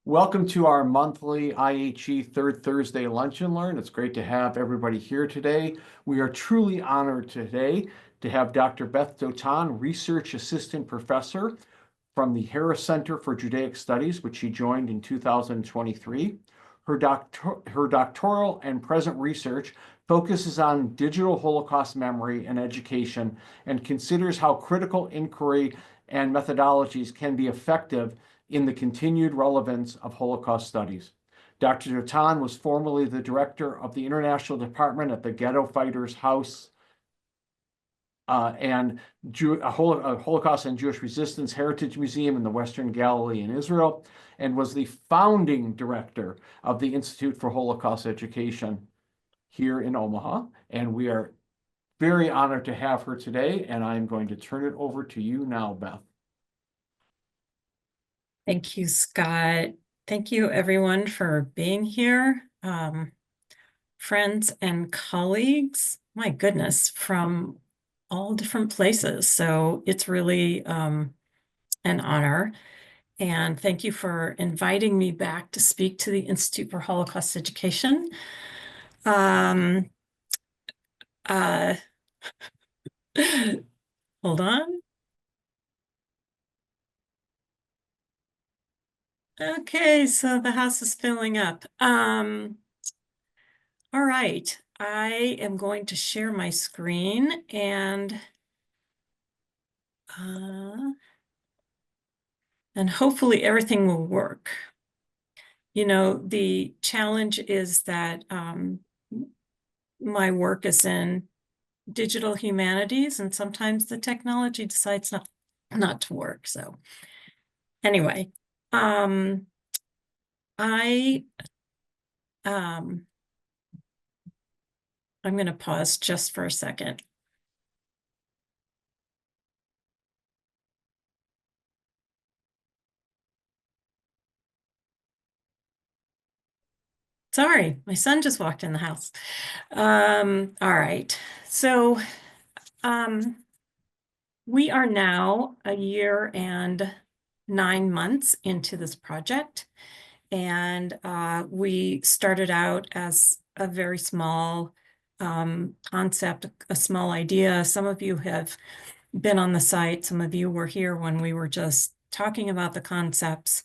Welcome to our monthly IHE Third Thursday Lunch and Learn. It's great to have everybody here today. We are truly honored today to have Dr. Beth Dotan, Research Assistant Professor from the Harris Center for Judaic Studies, which she joined in 2023. Her doctoral and present research focuses on digital Holocaust memory and education and considers how critical inquiry and methodologies can be effective in the continued relevance of Holocaust studies. Dr. Dotan was formerly the director of the International Department at the Ghetto Fighters House and Holocaust and Jewish Resistance Heritage Museum in the Western Galilee in Israel, and was the founding director of the Institute for Holocaust Education here in Omaha. And we are very honored to have her today, and I'm going to turn it over to you now, Beth. Thank you, Scott. Thank you, everyone, for being here. Friends and colleagues, my goodness, from all different places. So it's really an honor. And thank you for inviting me back to speak to the Institute for Holocaust Education. Hold on. Okay, so the house is filling up. All right, I am going to share my screen and hopefully everything will work. You know, the challenge is that my work is in digital humanities, and sometimes the technology decides not to work. So anyway, I'm going to pause just for a second. Sorry, my son just walked in the house. All right, so we are now a year and 9 months into this project, and we started out as a very small concept, a small idea. Some of you have been on the site. Some of you were here when we were just talking about the concepts.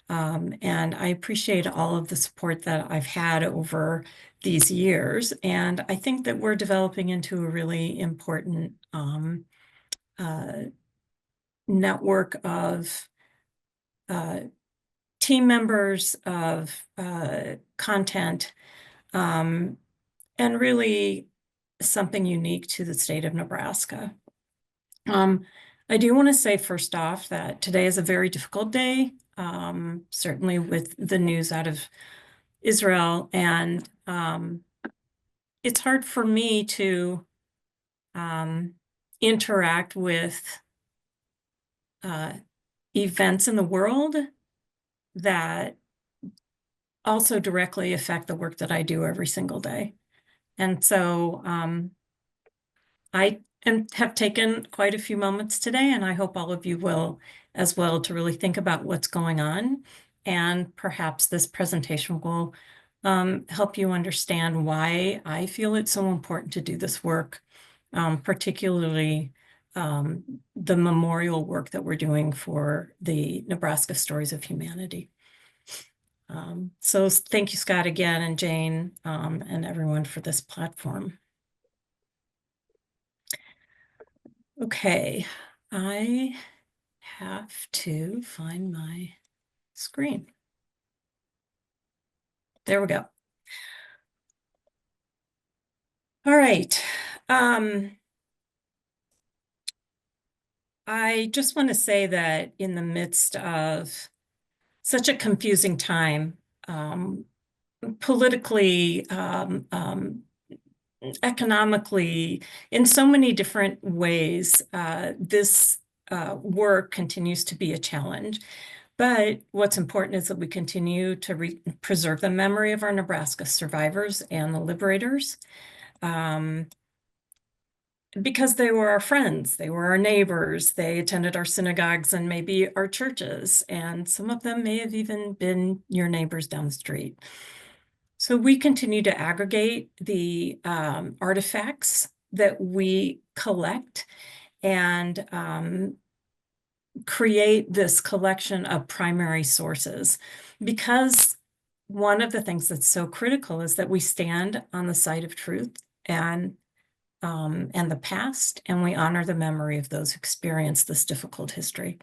And I appreciate all of the support that I've had over these years. And I think that we're developing into a really important network of team members, of content, and really something unique to the state of Nebraska. I do want to say first off that today is a very difficult day, certainly with the news out of Israel, and it's hard for me to interact with events in the world that also directly affect the work that I do every single day. And so I have taken quite a few moments today, and I hope all of you will as well, to really think about what's going on. And perhaps this presentation will help you understand why I feel it's so important to do this work, particularly the memorial work that we're doing for the Nebraska Stories of Humanity. So thank you, Scott, again, and Jane, and everyone for this platform. Okay, I have to find my screen. There we go. All right. I just want to say that in the midst of such a confusing time, politically, economically, in so many different ways, this work continues to be a challenge. But what's important is that we continue to preserve the memory of our Nebraska survivors and the liberators. because they were our friends, they were our neighbors, they attended our synagogues and maybe our churches, and some of them may have even been your neighbors down the street. So we continue to aggregate the artifacts that we collect and create this collection of primary sources, because one of the things that's so critical is that we stand on the side of truth and the past, and we honor the memory of those who experienced this difficult history.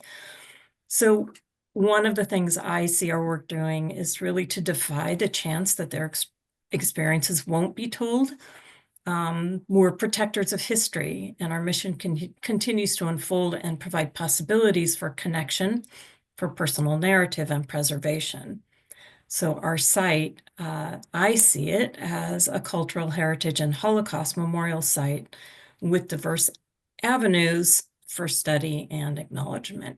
So one of the things I see our work doing is really to defy the chance that their experiences won't be told. We're protectors of history, and our mission continues to unfold and provide possibilities for connection, for personal narrative and preservation. So our site, I see it as a cultural heritage and Holocaust memorial site with diverse avenues for study and acknowledgement.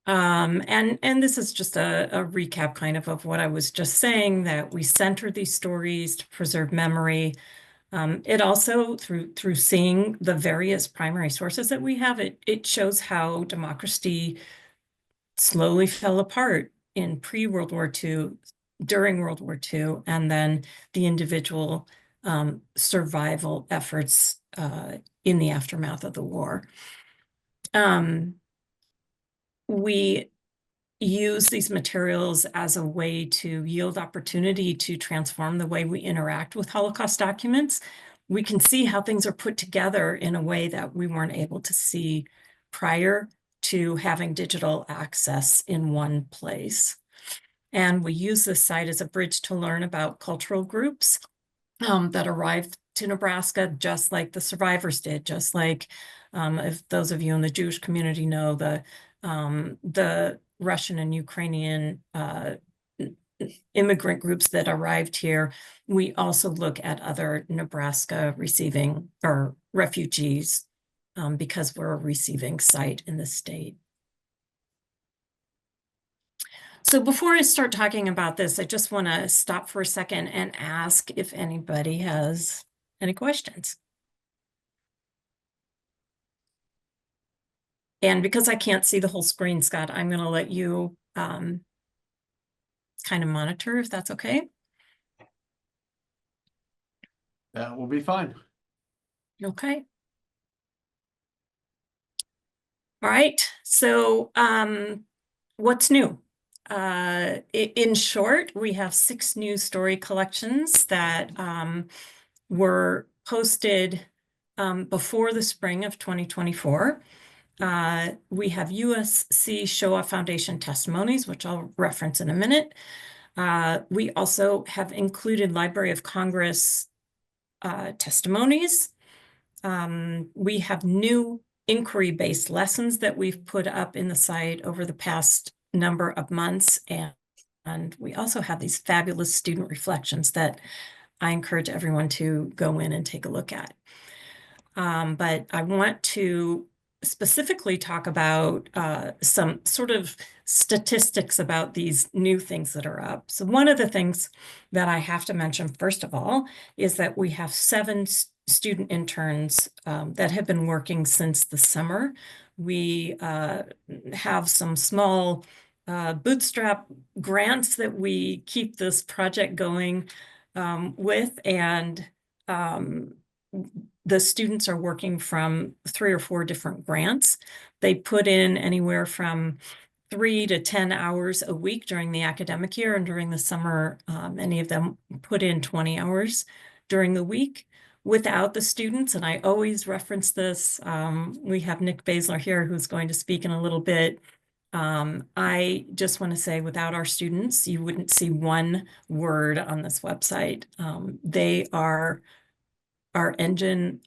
And this is just a recap kind of what I was just saying, that we center these stories to preserve memory. It also, through seeing the various primary sources that we have, it shows how democracy slowly fell apart in pre-World War II, during World War II, and then the individual survival efforts in the aftermath of the war. We use these materials as a way to yield opportunity to transform the way we interact with Holocaust documents. We can see how things are put together in a way that we weren't able to see prior to having digital access in one place. And we use this site as a bridge to learn about cultural groups that arrived to Nebraska, just like the survivors did, just like if those of you in the Jewish community know the Russian and Ukrainian immigrant groups that arrived here. We also look at other Nebraska receiving or refugees because we're a receiving site in the state. So before I start talking about this, I just want to stop for a second and ask if anybody has any questions. And because I can't see the whole screen, Scott, I'm going to let you kind of monitor, if that's okay. That will be fine. Okay. All right. So what's new? In short, we have 6 new story collections that were posted before the spring of 2024. We have USC Shoah Foundation testimonies, which I'll reference in a minute. We also have included Library of Congress testimonies. We have new inquiry-based lessons that we've put up in the site over the past number of months. And we also have these fabulous student reflections that I encourage everyone to go in and take a look at. But I want to specifically talk about some sort of statistics about these new things that are up. So one of the things that I have to mention, first of all, is that we have 7 student interns that have been working since the summer. We have some small bootstrap grants that we keep this project going with, and the students are working from 3 or 4 different grants. They put in anywhere from 3 to 10 hours a week during the academic year, and during the summer, many of them put in 20 hours during the week. Without the students, and I always reference this, we have Nick Basler here who's going to speak in a little bit. I just want to say, without our students, you wouldn't see one word on this website. They are our engine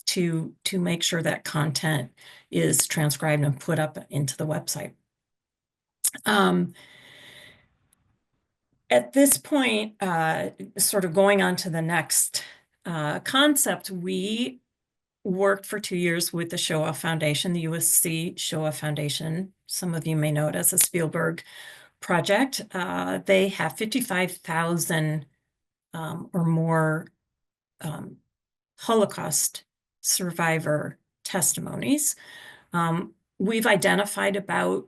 to make sure that content is transcribed and put up into the website. At this point, sort of going on to the next concept, we worked for 2 years with the Shoah Foundation, the USC Shoah Foundation. Some of you may know it as a Spielberg project. They have 55,000 or more Holocaust survivor testimonies. We've identified about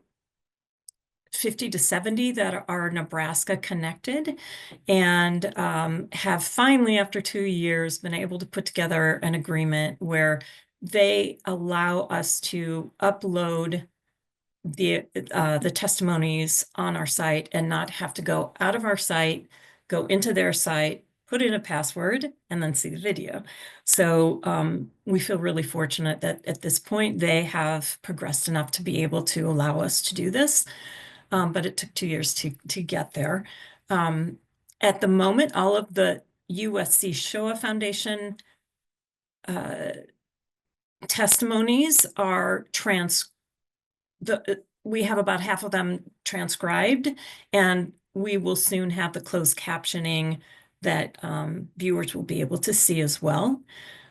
50 to 70 that are Nebraska connected, and have finally, after 2 years, been able to put together an agreement where they allow us to upload the testimonies on our site and not have to go out of our site, go into their site, put in a password, and then see the video. So we feel really fortunate that at this point they have progressed enough to be able to allow us to do this. But it took 2 years to get there. At the moment, all of the USC Shoah Foundation testimonies are we have about half of them transcribed, and we will soon have the closed captioning that viewers will be able to see as well.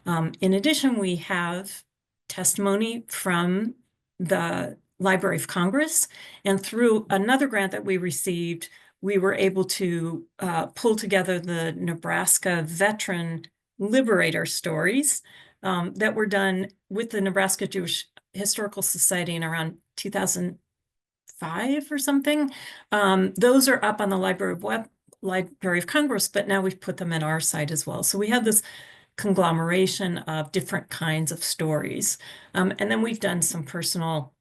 In addition, we have testimony from the Library of Congress, and through another grant that we received, we were able to pull together the Nebraska veteran liberator stories that were done with the Nebraska Jewish Historical Society in around 2005 or something. Those are up on the Library of Congress, but now we've put them in our site as well. So we have this conglomeration of different kinds of stories. And then we've done some personal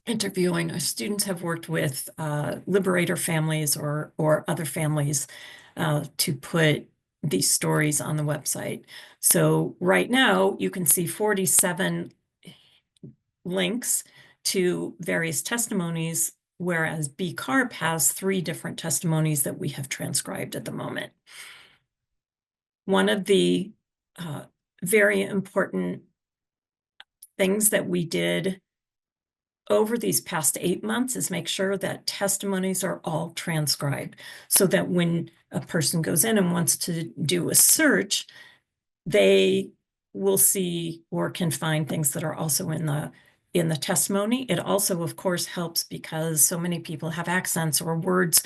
interviewing. Our students have worked with liberator families or other families to put these stories on the website. So right now you can see 47 links to various testimonies, whereas B-Carp has 3 different testimonies that we have transcribed at the moment. One of the very important things that we did over these past 8 months is make sure that testimonies are all transcribed, so that when a person goes in and wants to do a search, they will see or can find things that are also in the testimony. It also, of course, helps because so many people have accents or words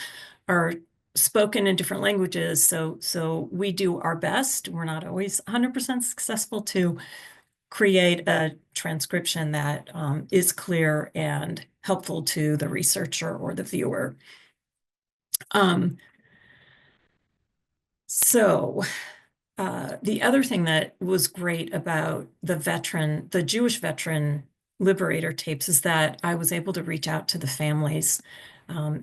are spoken in different languages. So we do our best. We're not always 100% successful to create a transcription that is clear and helpful to the researcher or the viewer. The other thing that was great about the Jewish veteran liberator tapes is that I was able to reach out to the families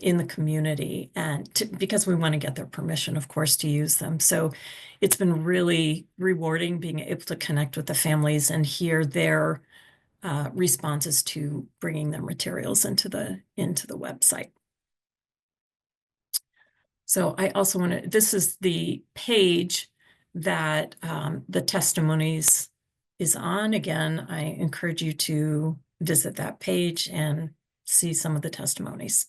in the community, and because we want to get their permission, of course, to use them. So it's been really rewarding being able to connect with the families and hear their responses to bringing their materials into the website. So I also want to, this is the page that the testimonies is on. Again, I encourage you to visit that page and see some of the testimonies.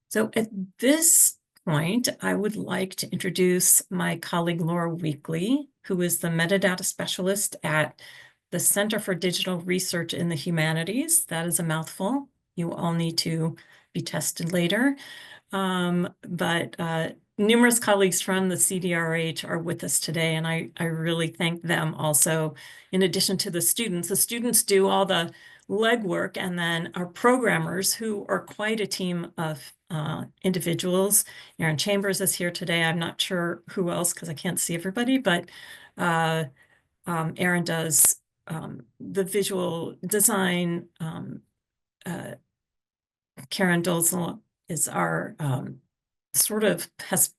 So at this point, I would like to introduce my colleague Laura Weekly, who is the metadata specialist at the Center for Digital Research in the Humanities. That is a mouthful. You all need to be tested later. But numerous colleagues from the CDRH are with us today, and I really thank them also. In addition to the students do all the legwork, and then our programmers, who are quite a team of individuals. Erin Chambers is here today. I'm not sure who else because I can't see everybody, but Erin does the visual design. Karen Dolzel is our sort of has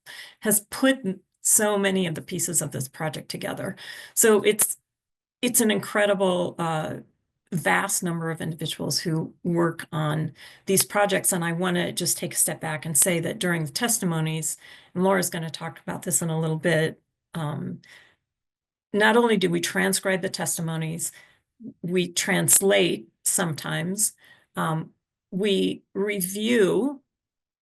put so many of the pieces of this project together. So it's an incredible vast number of individuals who work on these projects. And I want to just take a step back and say that during the testimonies, and Laura's going to talk about this in a little bit, not only do we transcribe the testimonies, we translate sometimes, we review.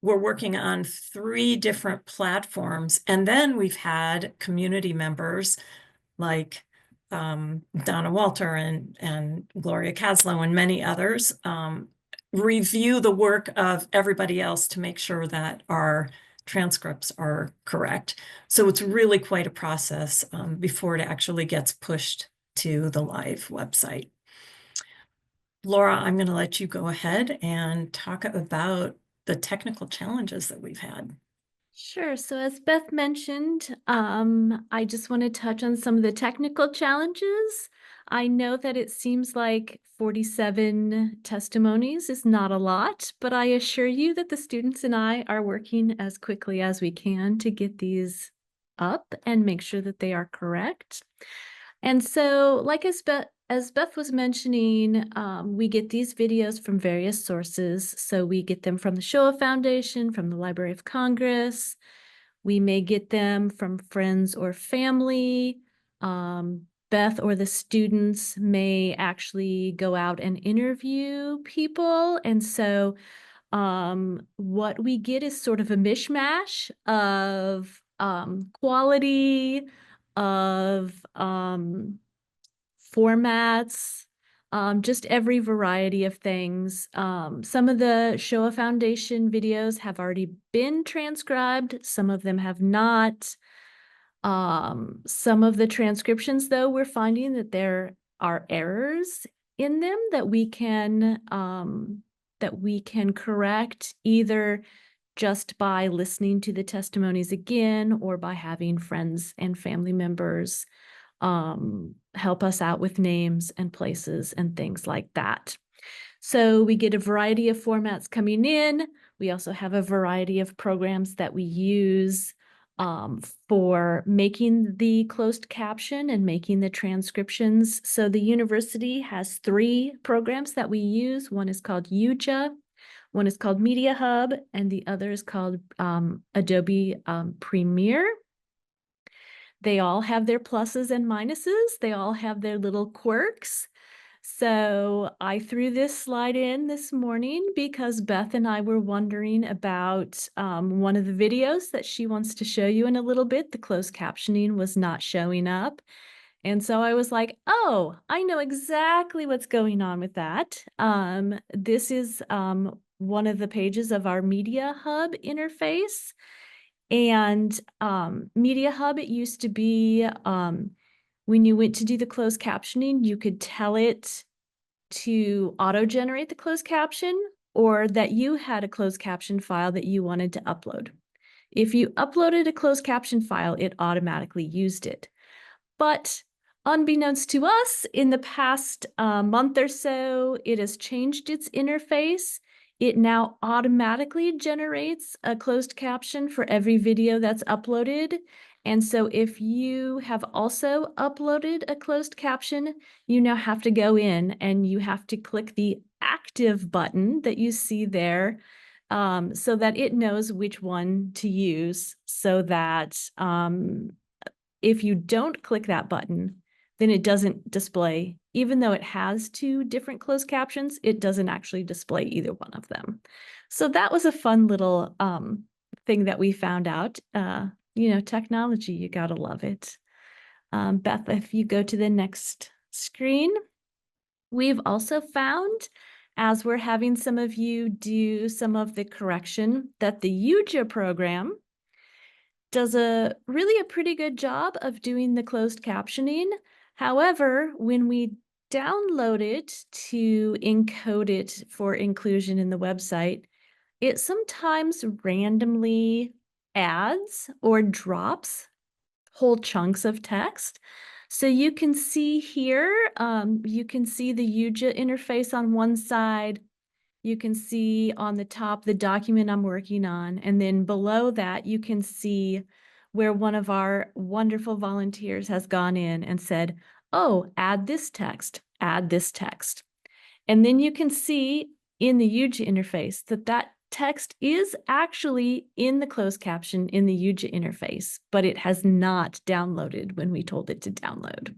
We're working on 3 different platforms, and then we've had community members like Donna Walter and Gloria Caslow and many others review the work of everybody else to make sure that our transcripts are correct. So it's really quite a process before it actually gets pushed to the live website. Laura, I'm going to let you go ahead and talk about the technical challenges that we've had. Sure. So as Beth mentioned, I just want to touch on some of the technical challenges. I know that it seems like 47 testimonies is not a lot, but I assure you that the students and I are working as quickly as we can to get these up and make sure that they are correct. And so, like as Beth was mentioning, we get these videos from various sources. So we get them from the Shoah Foundation, from the Library of Congress. We may get them from friends or family. Beth or the students may actually go out and interview people. And so what we get is sort of a mishmash of quality, of formats, just every variety of things. Some of the Shoah Foundation videos have already been transcribed. Some of them have not. Some of the transcriptions, though, we're finding that there are errors in them that we can correct either just by listening to the testimonies again or by having friends and family members help us out with names and places and things like that. So we get a variety of formats coming in. We also have a variety of programs that we use for making the closed caption and making the transcriptions. So the university has 3 programs that we use. One is called UJA, one is called Media Hub, and the other is called Adobe Premiere. They all have their pluses and minuses. They all have their little quirks. So I threw this slide in this morning because Beth and I were wondering about one of the videos that she wants to show you in a little bit. The closed captioning was not showing up. And so I was like, oh, I know exactly what's going on with that. This is one of the pages of our Media Hub interface. And Media Hub, it used to be when you went to do the closed captioning, you could tell it to auto-generate the closed caption or that you had a closed caption file that you wanted to upload. If you uploaded a closed caption file, it automatically used it. But unbeknownst to us, in the past month or so, it has changed its interface. It now automatically generates a closed caption for every video that's uploaded. And so if you have also uploaded a closed caption, you now have to go in and you have to click the active button that you see there so that it knows which one to use so that if you don't click that button, then it doesn't display, even though it has 2 different closed captions, it doesn't actually display either one of them. So that was a fun little thing that we found out. Technology, you gotta love it. Beth, if you go to the next screen, we've also found, as we're having some of you do some of the correction, that the UJA program does a pretty good job of doing the closed captioning. However, when we download it to encode it for inclusion in the website, it sometimes randomly adds or drops whole chunks of text. So you can see here, you can see the UJA interface on one side. You can see on the top the document I'm working on, and then below that you can see where one of our wonderful volunteers has gone in and said, oh, add this text, add this text. And then you can see in the UJA interface that that text is actually in the closed caption in the UJA interface, but it has not downloaded when we told it to download.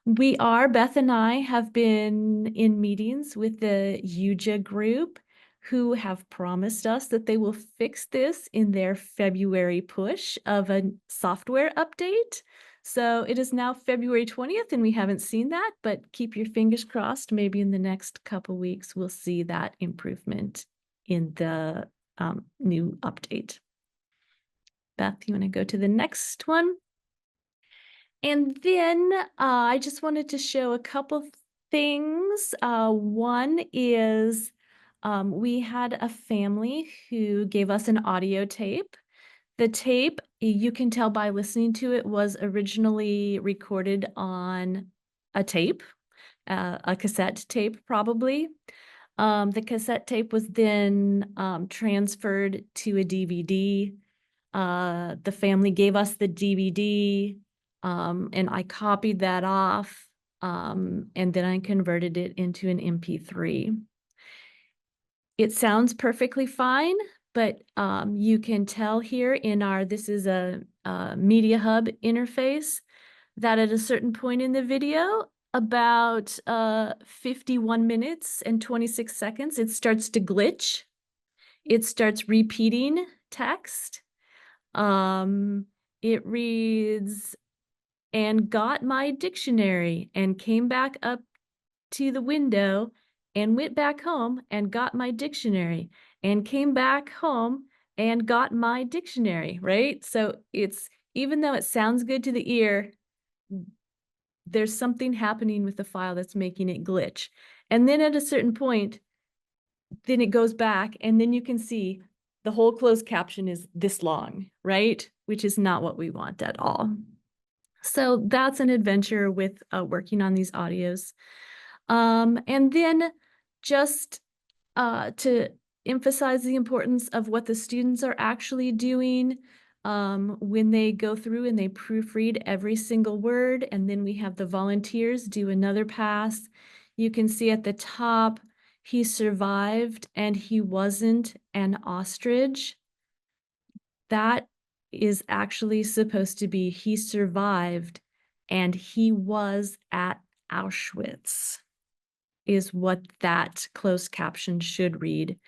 Beth and I have been in meetings with the UJA group who have promised us that they will fix this in their February push of a software update. So it is now February 20th and we haven't seen that, but keep your fingers crossed. Maybe in the next couple weeks, we'll see that improvement in the new update. Beth, you want to go to the next one? And then I just wanted to show a couple things. One is we had a family who gave us an audio tape. The tape, you can tell by listening to it, was originally recorded on a tape, a cassette tape probably. The cassette tape was then transferred to a DVD. The family gave us the DVD, and I copied that off, and then I converted it into an MP3. It sounds perfectly fine, but you can tell here in our, this is a Media Hub interface, that at a certain point in the video, about 51 minutes and 26 seconds, it starts to glitch. It starts repeating text. It reads, "and got my dictionary and came back up to the window and went back home and got my dictionary and came back home and got my dictionary," right? So it's, even though it sounds good to the ear, there's something happening with the file that's making it glitch. And then at a certain point, then it goes back, and then you can see the whole closed caption is this long, right? Which is not what we want at all. So that's an adventure with working on these audios. And then just to emphasize the importance of what the students are actually doing when they go through and they proofread every single word, and then we have the volunteers do another pass. You can see at the top, he survived and he wasn't an ostrich. That is actually supposed to be he survived and he was at Auschwitz, is what that closed caption should read.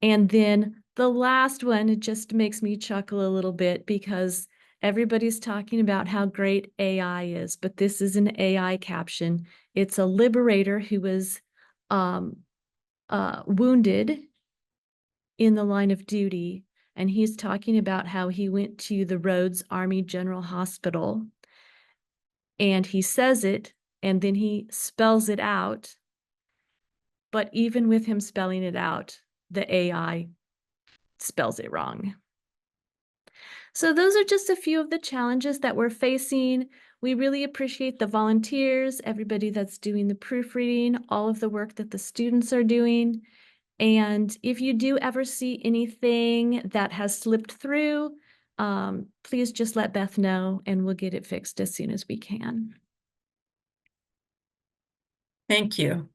And then the last one, it just makes me chuckle a little bit because everybody's talking about how great AI is, but this is an AI caption. It's a liberator who was wounded in the line of duty, and he's talking about how he went to the Rhodes Army General Hospital, and he says it, and then he spells it out. But even with him spelling it out, the AI spells it wrong. So those are just a few of the challenges that we're facing. We really appreciate the volunteers, everybody that's doing the proofreading, all of the work that the students are doing. And if you do ever see anything that has slipped through, please just let Beth know and we'll get it fixed as soon as we can. Thank you.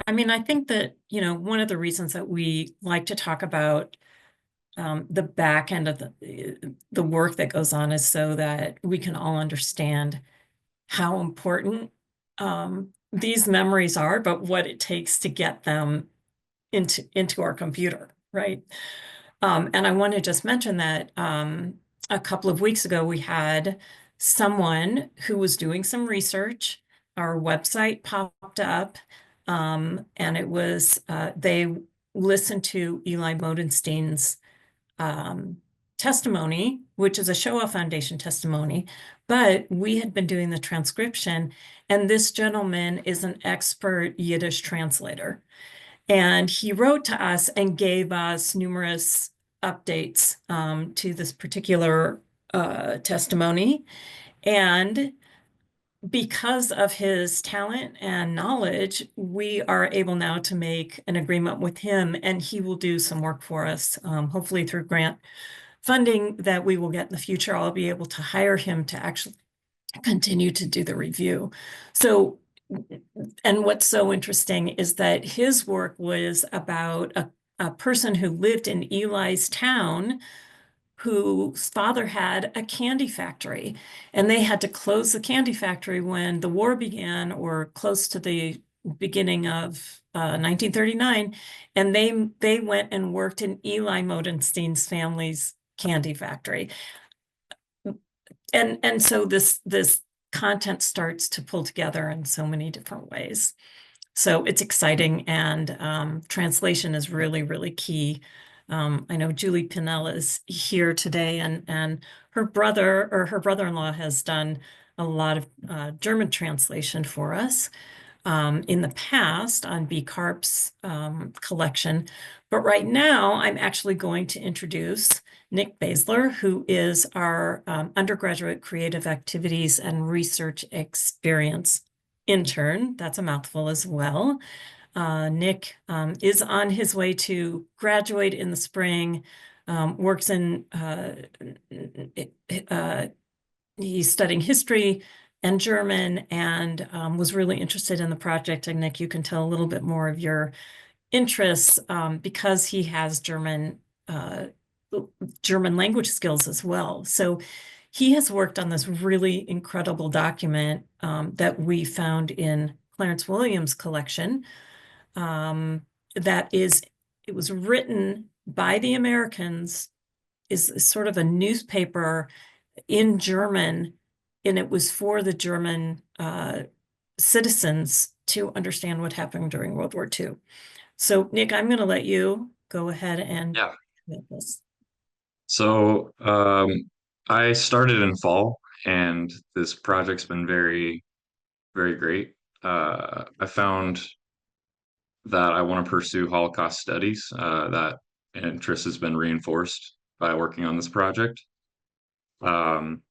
I mean, I think that, one of the reasons that we like to talk about the back end of the work that goes on is so that we can all understand how important these memories are, but what it takes to get them into our computer, right? And I want to just mention that a couple of weeks ago, we had someone who was doing some research. Our website popped up, and it was, they listened to Eli Modenstein's testimony, which is a Shoah Foundation testimony, but we had been doing the transcription, and this gentleman is an expert Yiddish translator. And he wrote to us and gave us numerous updates to this particular testimony. And because of his talent and knowledge, we are able now to make an agreement with him, and he will do some work for us, hopefully through grant funding that we will get in the future. I'll be able to hire him to actually continue to do the review. So, and what's so interesting is that his work was about a person who lived in Eli's town whose father had a candy factory, and they had to close the candy factory when the war began, or close to the beginning of 1939, and they went and worked in Eli Modenstein's family's candy factory. And so this content starts to pull together in so many different ways. So it's exciting, and translation is really, really key I know Julie Pinnell is here today, and her brother-in-law has done a lot of German translation for us in the past on B. Karp's collection. But right now, I'm actually going to introduce Nick Basler, who is our undergraduate creative activities and research experience intern. That's a mouthful as well. Nick is on his way to graduate in the spring, works in, he's studying history and German, and was really interested in the project. And Nick, you can tell a little bit more of your interests because he has German language skills as well. So he has worked on this really incredible document that we found in Clarence Williams' collection. It was written by the Americans, is sort of a newspaper in German, and it was for the German citizens to understand what happened during World War II. So, Nick, I'm going to let you go ahead and make this. So I started in fall, and this project's been very, very great. I found that I want to pursue Holocaust studies. That interest has been reinforced by working on this project. And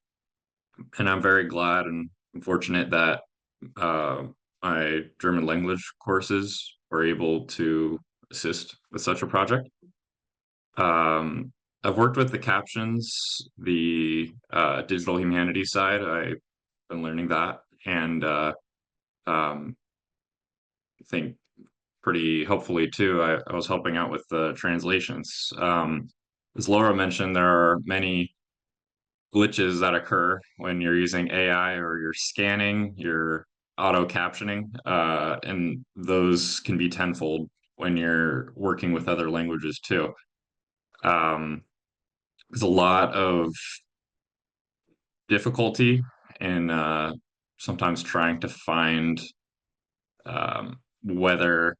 I'm very glad and fortunate that my German language courses were able to assist with such a project. I've worked with the captions, the digital humanities side. I've been learning that, and I think pretty helpfully too. I was helping out with the translations. As Laura mentioned, there are many glitches that occur when you're using AI or you're scanning, you're auto captioning, and those can be tenfold when you're working with other languages too. There's a lot of difficulty in sometimes trying to find whether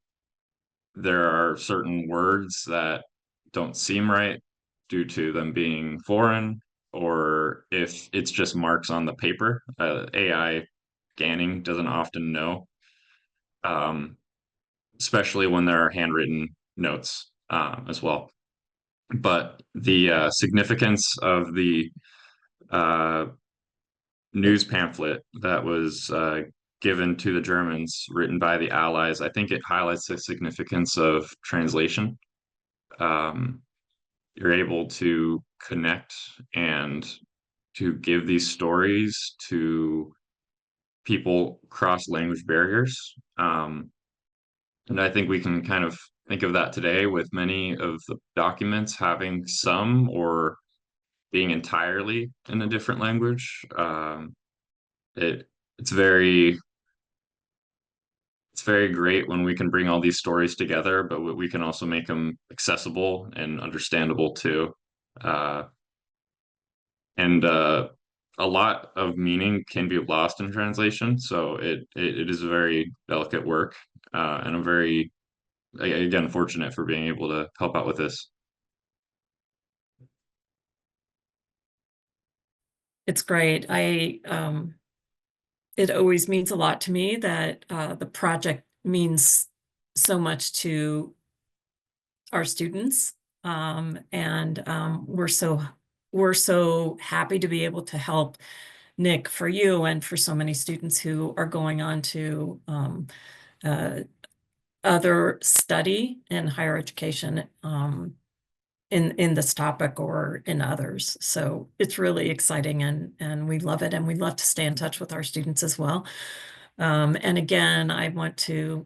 there are certain words that don't seem right due to them being foreign, or if it's just marks on the paper. AI scanning doesn't often know, especially when there are handwritten notes as well. But the significance of the news pamphlet that was given to the Germans, written by the Allies, I think it highlights the significance of translation. You're able to connect and to give these stories to people across language barriers. And I think we can kind of think of that today with many of the documents having some or being entirely in a different language. It's very great when we can bring all these stories together, but we can also make them accessible and understandable too. And a lot of meaning can be lost in translation, so it is a very delicate work, and I'm very, again, fortunate for being able to help out with this. It's great. It always means a lot to me that the project means so much to our students, and we're so happy to be able to help Nick, for you and for so many students who are going on to other study in higher education in this topic or in others. So it's really exciting, and we love it, and we love to stay in touch with our students as well. And again, I want to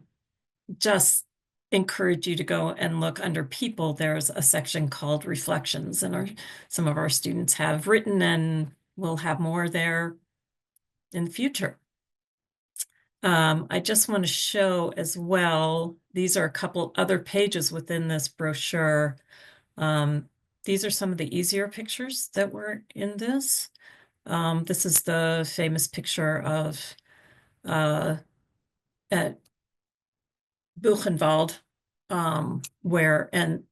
just encourage you to go and look under people. There's a section called Reflections, and some of our students have written, and we'll have more there in the future. I just want to show as well, these are a couple other pages within this brochure. These are some of the easier pictures that were in this. This is the famous picture of at Buchenwald and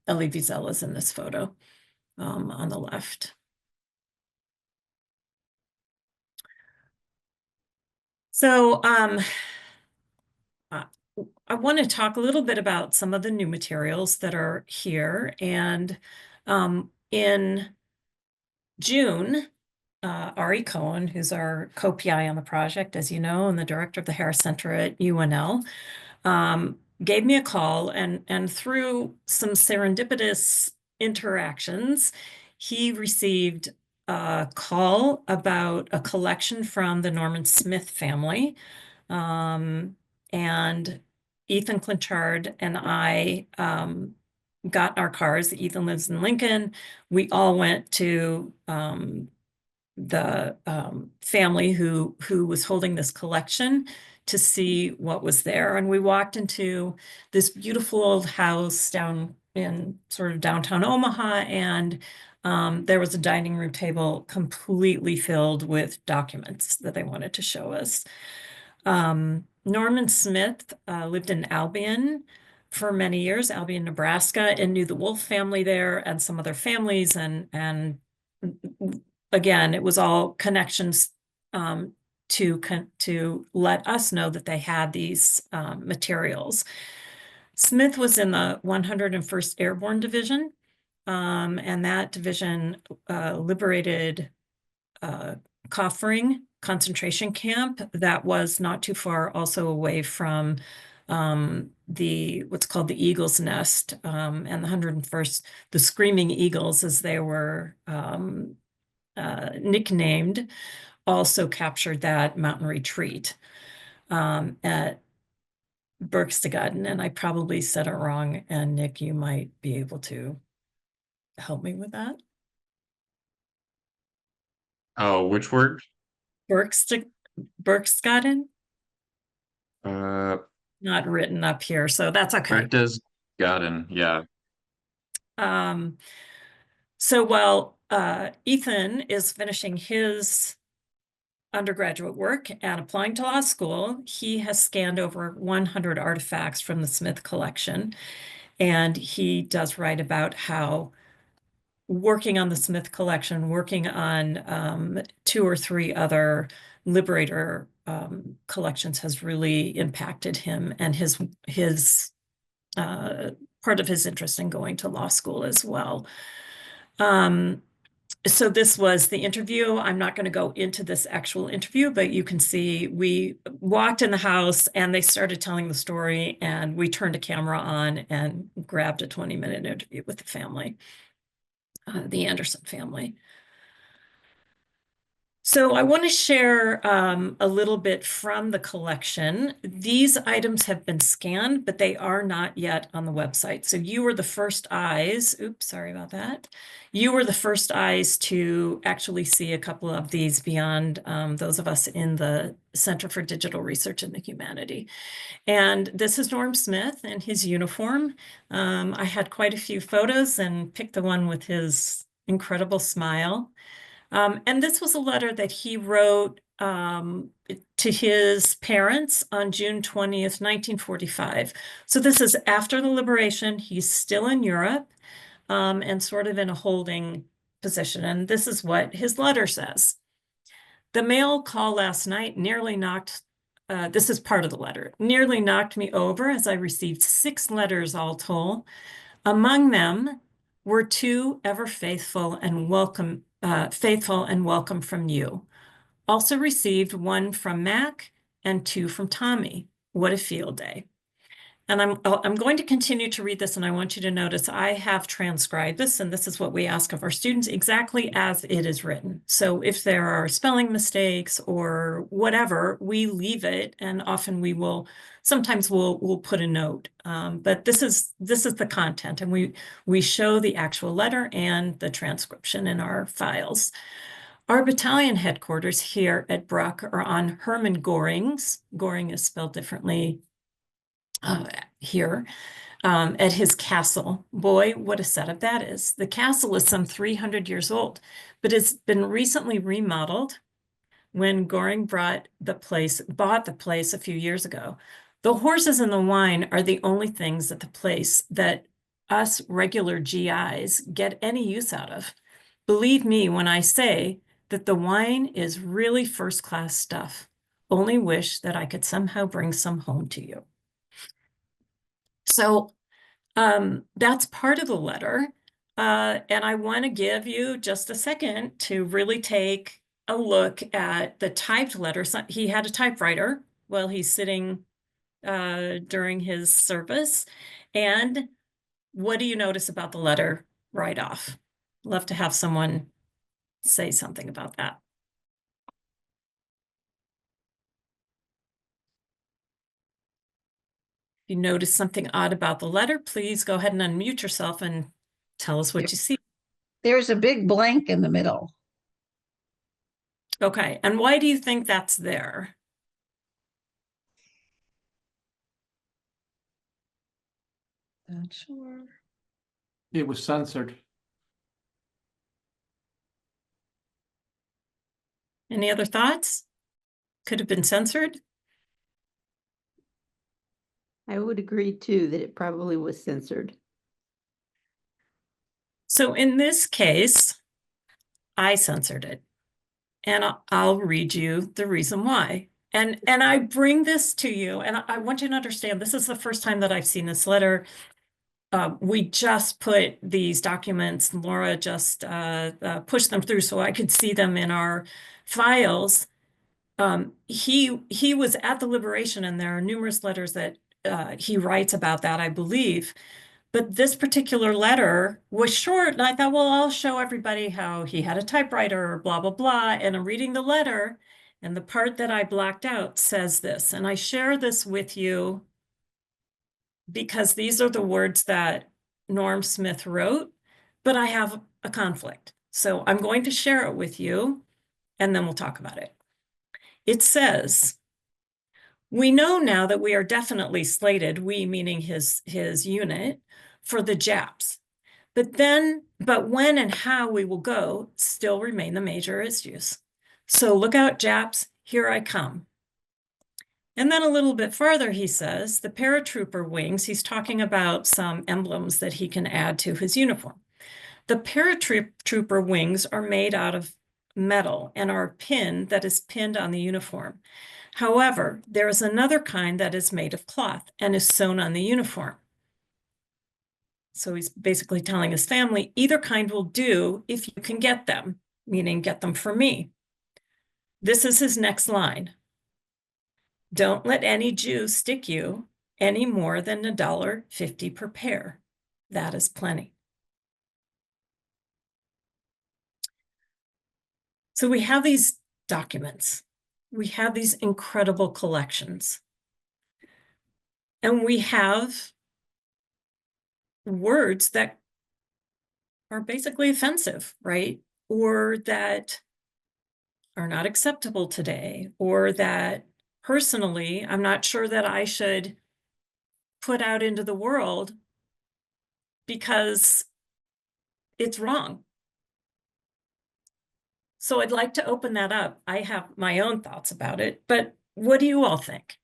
Elie Wiesel is in this photo on the left. So I want to talk a little bit about some of the new materials that are here. And in June, Ari Cohen, who's our co-PI on the project, as you know, and the director of the Harris Center at UNL, gave me a call, and through some serendipitous interactions, he received a call about a collection from the Norman Smith family. And Ethan Clinchard and I got in our cars. Ethan lives in Lincoln. We all went to the family who was holding this collection to see what was there. And we walked into this beautiful old house down in sort of downtown Omaha, and there was a dining room table completely filled with documents that they wanted to show us. Norman Smith lived in Albion for many years, Albion, Nebraska, and knew the Wolf family there and some other families. And again, it was all connections to let us know that they had these materials. Smith was in the 101st Airborne Division, and that division liberated Kaufering concentration camp that was not too far also away from what's called the Eagle's Nest, and the 101st, the Screaming Eagles, as they were nicknamed, also captured that mountain retreat at Berchtesgaden. And I probably said it wrong, and Nick, you might be able to help me with that. Oh, which word? Berchtesgaden? Not written up here, so that's okay. Berchtesgaden, yeah. So while Ethan is finishing his undergraduate work and applying to law school, he has scanned over 100 artifacts from the Smith collection. And he does write about how working on the Smith collection, working on 2 or 3 other Liberator collections has really impacted him, and his part of his interest in going to law school as well. So this was the interview. I'm not going to go into this actual interview, but you can see we walked in the house and they started telling the story, and we turned a camera on and grabbed a 20-minute interview with the family, the Anderson family. So I want to share a little bit from the collection. These items have been scanned, but they are not yet on the website. So you were the first eyes, oops, sorry about that. You were the first eyes to actually see a couple of these beyond those of us in the Center for Digital Research in the Humanity. And this is Norm Smith in his uniform. I had quite a few photos and picked the one with his incredible smile. And this was a letter that he wrote to his parents on June 20th, 1945. So this is after the liberation. He's still in Europe and sort of in a holding position. And this is what his letter says. The mail call last night nearly knocked, this is part of the letter, nearly knocked me over as I received 6 letters all told. Among them were 2 ever faithful and welcome from you. Also received 1 from Mac and 2 from Tommy. What a field day. And I'm going to continue to read this, and I want you to notice I have transcribed this, and this is what we ask of our students exactly as it is written. So if there are spelling mistakes or whatever, we leave it, and often sometimes we'll put a note. But this is the content, and we show the actual letter and the transcription in our files. Our battalion headquarters here at Bruck are on Hermann Göring's, Göring is spelled differently here, at his castle. Boy, what a setup that is. The castle is some 300 years old, but it's been recently remodeled when Göring bought the place a few years ago. The horses and the wine are the only things at the place that us regular GIs get any use out of. Believe me when I say that the wine is really first-class stuff. Only wish that I could somehow bring some home to you. So that's part of the letter. And I want to give you just a second to really take a look at the typed letter. So he had a typewriter while he's sitting during his service. And what do you notice about the letter right off? Love to have someone say something about that. If you notice something odd about the letter, please go ahead and unmute yourself and tell us what you see. There's a big blank in the middle. Okay, and why do you think that's there? Not sure. It was censored. Any other thoughts? Could have been censored? I would agree too that it probably was censored. So in this case, I censored it. And I'll read you the reason why. And I bring this to you, and I want you to understand, this is the first time that I've seen this letter. We just put these documents, Laura just pushed them through so I could see them in our files. He was at the Liberation, and there are numerous letters that he writes about that, I believe. But this particular letter was short, and I thought, well, I'll show everybody how he had a typewriter, blah, blah, blah. And I'm reading the letter, and the part that I blacked out says this. And I share this with you because these are the words that Norm Smith wrote, but I have a conflict. So I'm going to share it with you, and then we'll talk about it. It says, we know now that we are definitely slated, we meaning his unit, for the Japs. But when and how we will go still remain the major issues. So look out, Japs, here I come. And then a little bit farther, he says, the paratrooper wings, he's talking about some emblems that he can add to his uniform. The paratrooper wings are made out of metal and are a pin that is pinned on the uniform. However, there is another kind that is made of cloth and is sewn on the uniform. So he's basically telling his family, either kind will do if you can get them, meaning get them for me. This is his next line. Don't let any Jew stick you any more than $1.50 per pair. That is plenty. So we have these documents. We have these incredible collections. And we have words that are basically offensive, right? Or that are not acceptable today, or that personally, I'm not sure that I should put out into the world because it's wrong. So I'd like to open that up. I have my own thoughts about it, but what do you all think?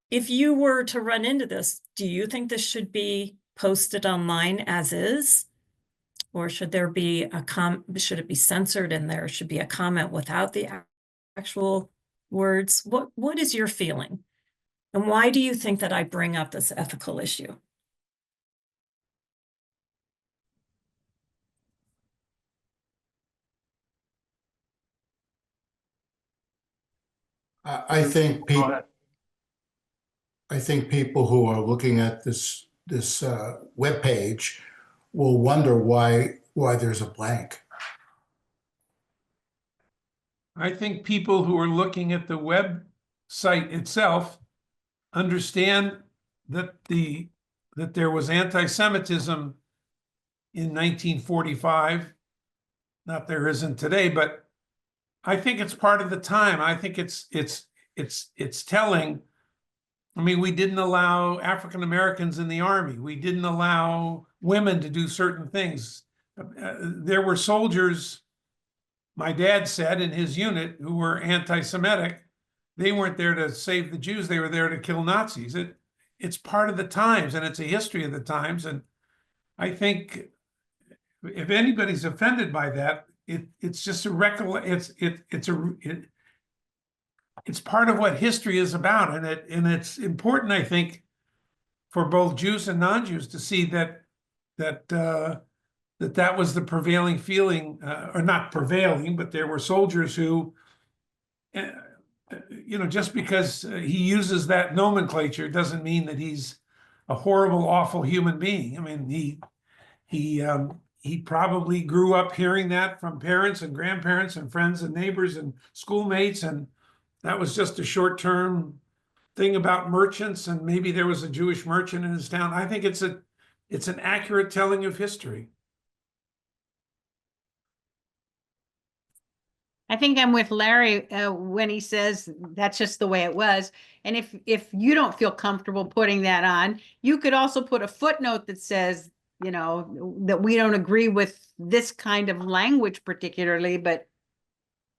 If you were to run into this, do you think this should be posted online as is? Or should there be should it be censored and there should be a comment without the actual words? What is your feeling? And why do you think that I bring up this ethical issue? I think Go people. ahead. I think people who are looking at this webpage will wonder why there's a blank. I think people who are looking at the website itself understand that there was anti-Semitism in 1945. Not there isn't today, but I think it's part of the time. I think it's telling. I mean, we didn't allow African Americans in the army. We didn't allow women to do certain things. There were soldiers, my dad said, in his unit who were anti-Semitic. They weren't there to save the Jews. They were there to kill Nazis. it's part of the times, and it's a history of the times. And I think if anybody's offended by that, it's just it's part of what history is about, and it's important, I think, for both Jews and non-Jews to see that was the prevailing feeling, or not prevailing, but there were soldiers who, just because he uses that nomenclature doesn't mean that he's a horrible, awful human being. I mean, he probably grew up hearing that from parents and grandparents and friends and neighbors and schoolmates, and that was just a short-term thing about merchants, and maybe there was a Jewish merchant in his town. I think it's an accurate telling of history. I think I'm with Larry when he says that's just the way it was. And if you don't feel comfortable putting that on, you could also put a footnote that says, that we don't agree with this kind of language particularly, but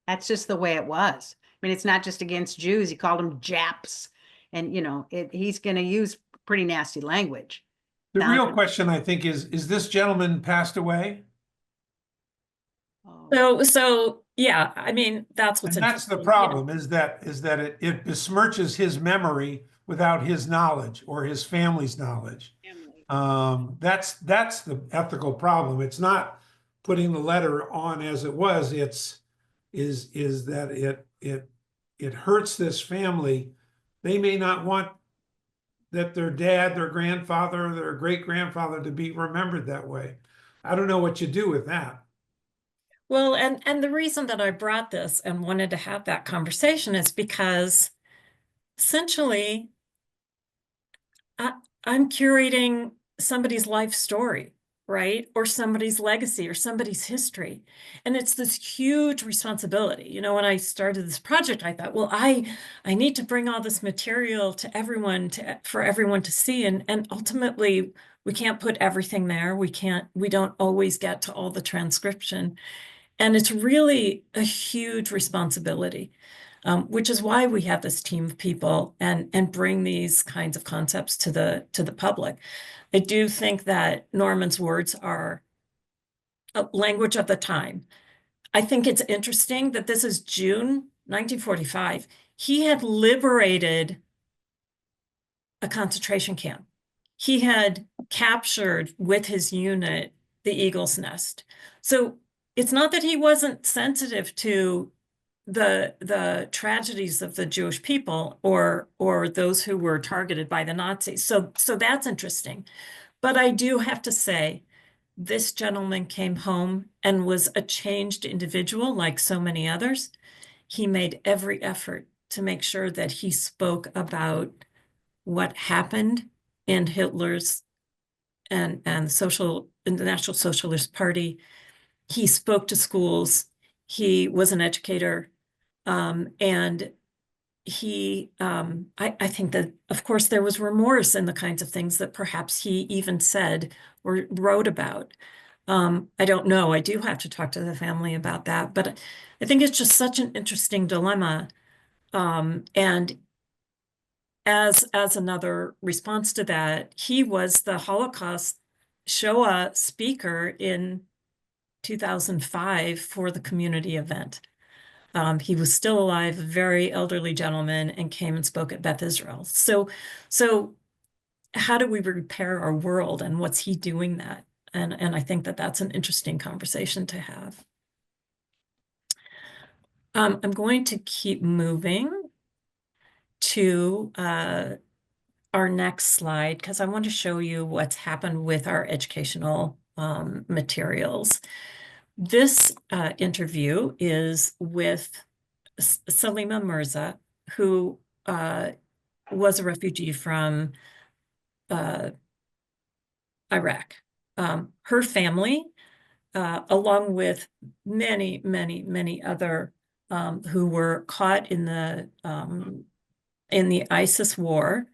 that's just the way it was. I mean, it's not just against Jews. He called them Japs, and he's going to use pretty nasty language. The real question, I think, is this gentleman passed away? So yeah, I mean, that's what's And that's the interesting. problem, is that it besmirches his memory without his knowledge or his family's knowledge. That's the ethical problem. It's not putting the letter on as it was. Is that it hurts this family. They may not want that their dad, their grandfather, their great-grandfather to be remembered that way. I don't know what you do with that. Well, and the reason that I brought this and wanted to have that conversation is because essentially I'm curating somebody's life story, right? Or somebody's legacy or somebody's history. And it's this huge responsibility. When I started this project, I thought, well, I need to bring all this material to everyone for everyone to see. And ultimately, we can't put everything there. We don't always get to all the transcription. And it's really a huge responsibility, which is why we have this team of people and bring these kinds of concepts to the public. I do think that Norman's words are a language of the time. I think it's interesting that this is June 1945. He had liberated a concentration camp. He had captured with his unit the Eagle's Nest. So it's not that he wasn't sensitive to the tragedies of the Jewish people or those who were targeted by the Nazis. So that's interesting. But I do have to say, this gentleman came home and was a changed individual like so many others. He made every effort to make sure that he spoke about what happened in Hitler's and the National Socialist Party. He spoke to schools. He was an educator. And he, I think that, of course, there was remorse in the kinds of things that perhaps he even said or wrote about. I don't know. I do have to talk to the family about that. But I think it's just such an interesting dilemma. And as another response to that, he was the Holocaust Shoah speaker in 2005 for the community event. He was still alive, a very elderly gentleman, and came and spoke at Beth Israel. So how do we repair our world, and what's he doing that? And I think that that's an interesting conversation to have. I'm going to keep moving to our next slide, because I want to show you what's happened with our educational materials. This interview is with Salima Mirza, who was a refugee from Iraq. Her family, along with many, many, many other who were caught in the ISIS war,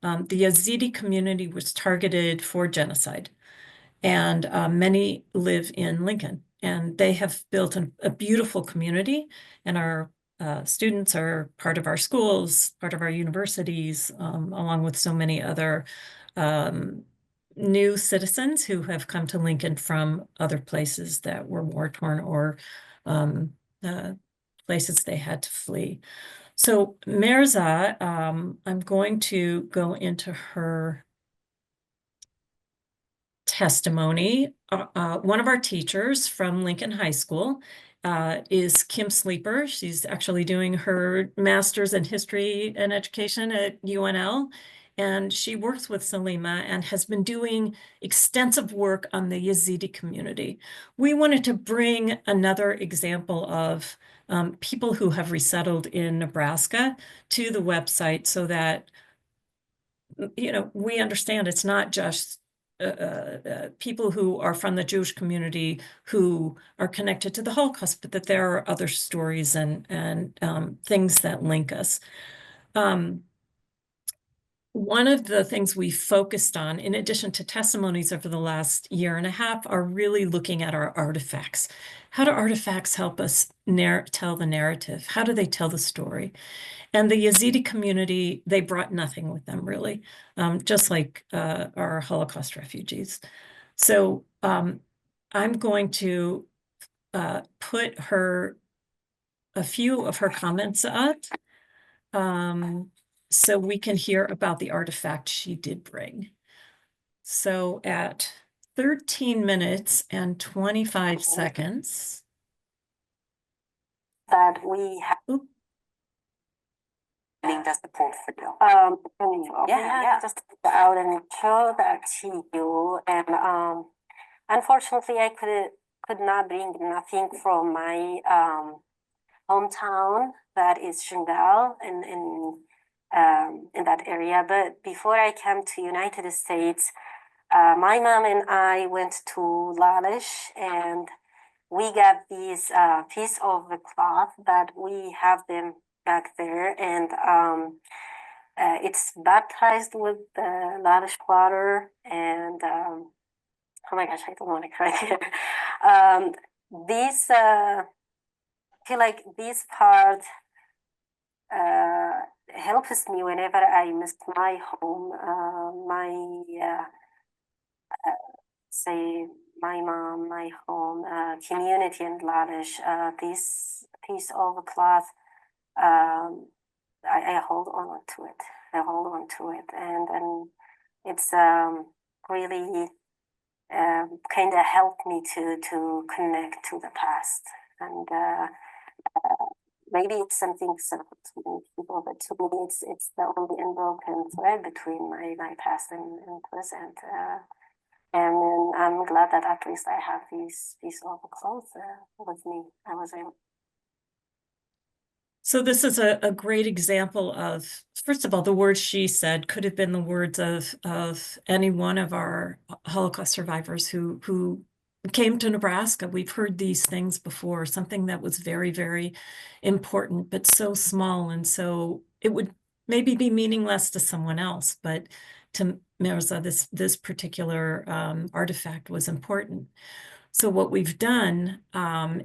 the Yazidi community was targeted for genocide, and many live in Lincoln. And they have built a beautiful community and are students are part of our schools, part of our universities, along with so many other new citizens who have come to Lincoln from other places that were war-torn or places they had to flee. So Mirza, I'm going to go into her testimony. One of our teachers from Lincoln High School is Kim Sleeper. She's actually doing her master's in history and education at UNL. And she works with Salima and has been doing extensive work on the Yazidi community. We wanted to bring another example of people who have resettled in Nebraska to the website so that, you know, we understand it's not just people who are from the Jewish community who are connected to the Holocaust, but that there are other stories and things that link us. One of the things we focused on, in addition to testimonies over the last year and a half, are really looking at our artifacts. How do artifacts help us tell the narrative? How do they tell the story? And the Yazidi community, they brought nothing with them, really, just like our Holocaust refugees. So I'm going to put a few of her comments up so we can hear about the artifact she did bring. So at 13 minutes and 25 seconds. That we have. I think that's the portfolio. Yeah, just put out and show that to you. And unfortunately, I could not bring nothing from my hometown, that is Shingal, in that area. But before I came to United States, my mom and I went to Lalish, and we got these piece of the cloth that we have them back there, and it's baptized with the lavish water, and oh my gosh, I don't want to cry here. These I feel like this part helps me whenever I miss my home, say my mom, my home, community in Lalish. This piece of cloth, I hold on to it. I hold on to it, and it's really kind of helped me to connect to the past. And maybe it's something simple to many people, but to me, it's the only unbroken thread between my past and present. And I'm glad that at least I have these of clothes with me. I was able. So this is a great example of, first of all, the words she said could have been the words of any one of our Holocaust survivors who came to Nebraska. We've heard these things before, something that was very, very important, but so small. And so it would maybe be meaningless to someone else, but to Mirza, this particular artifact was important. So what we've done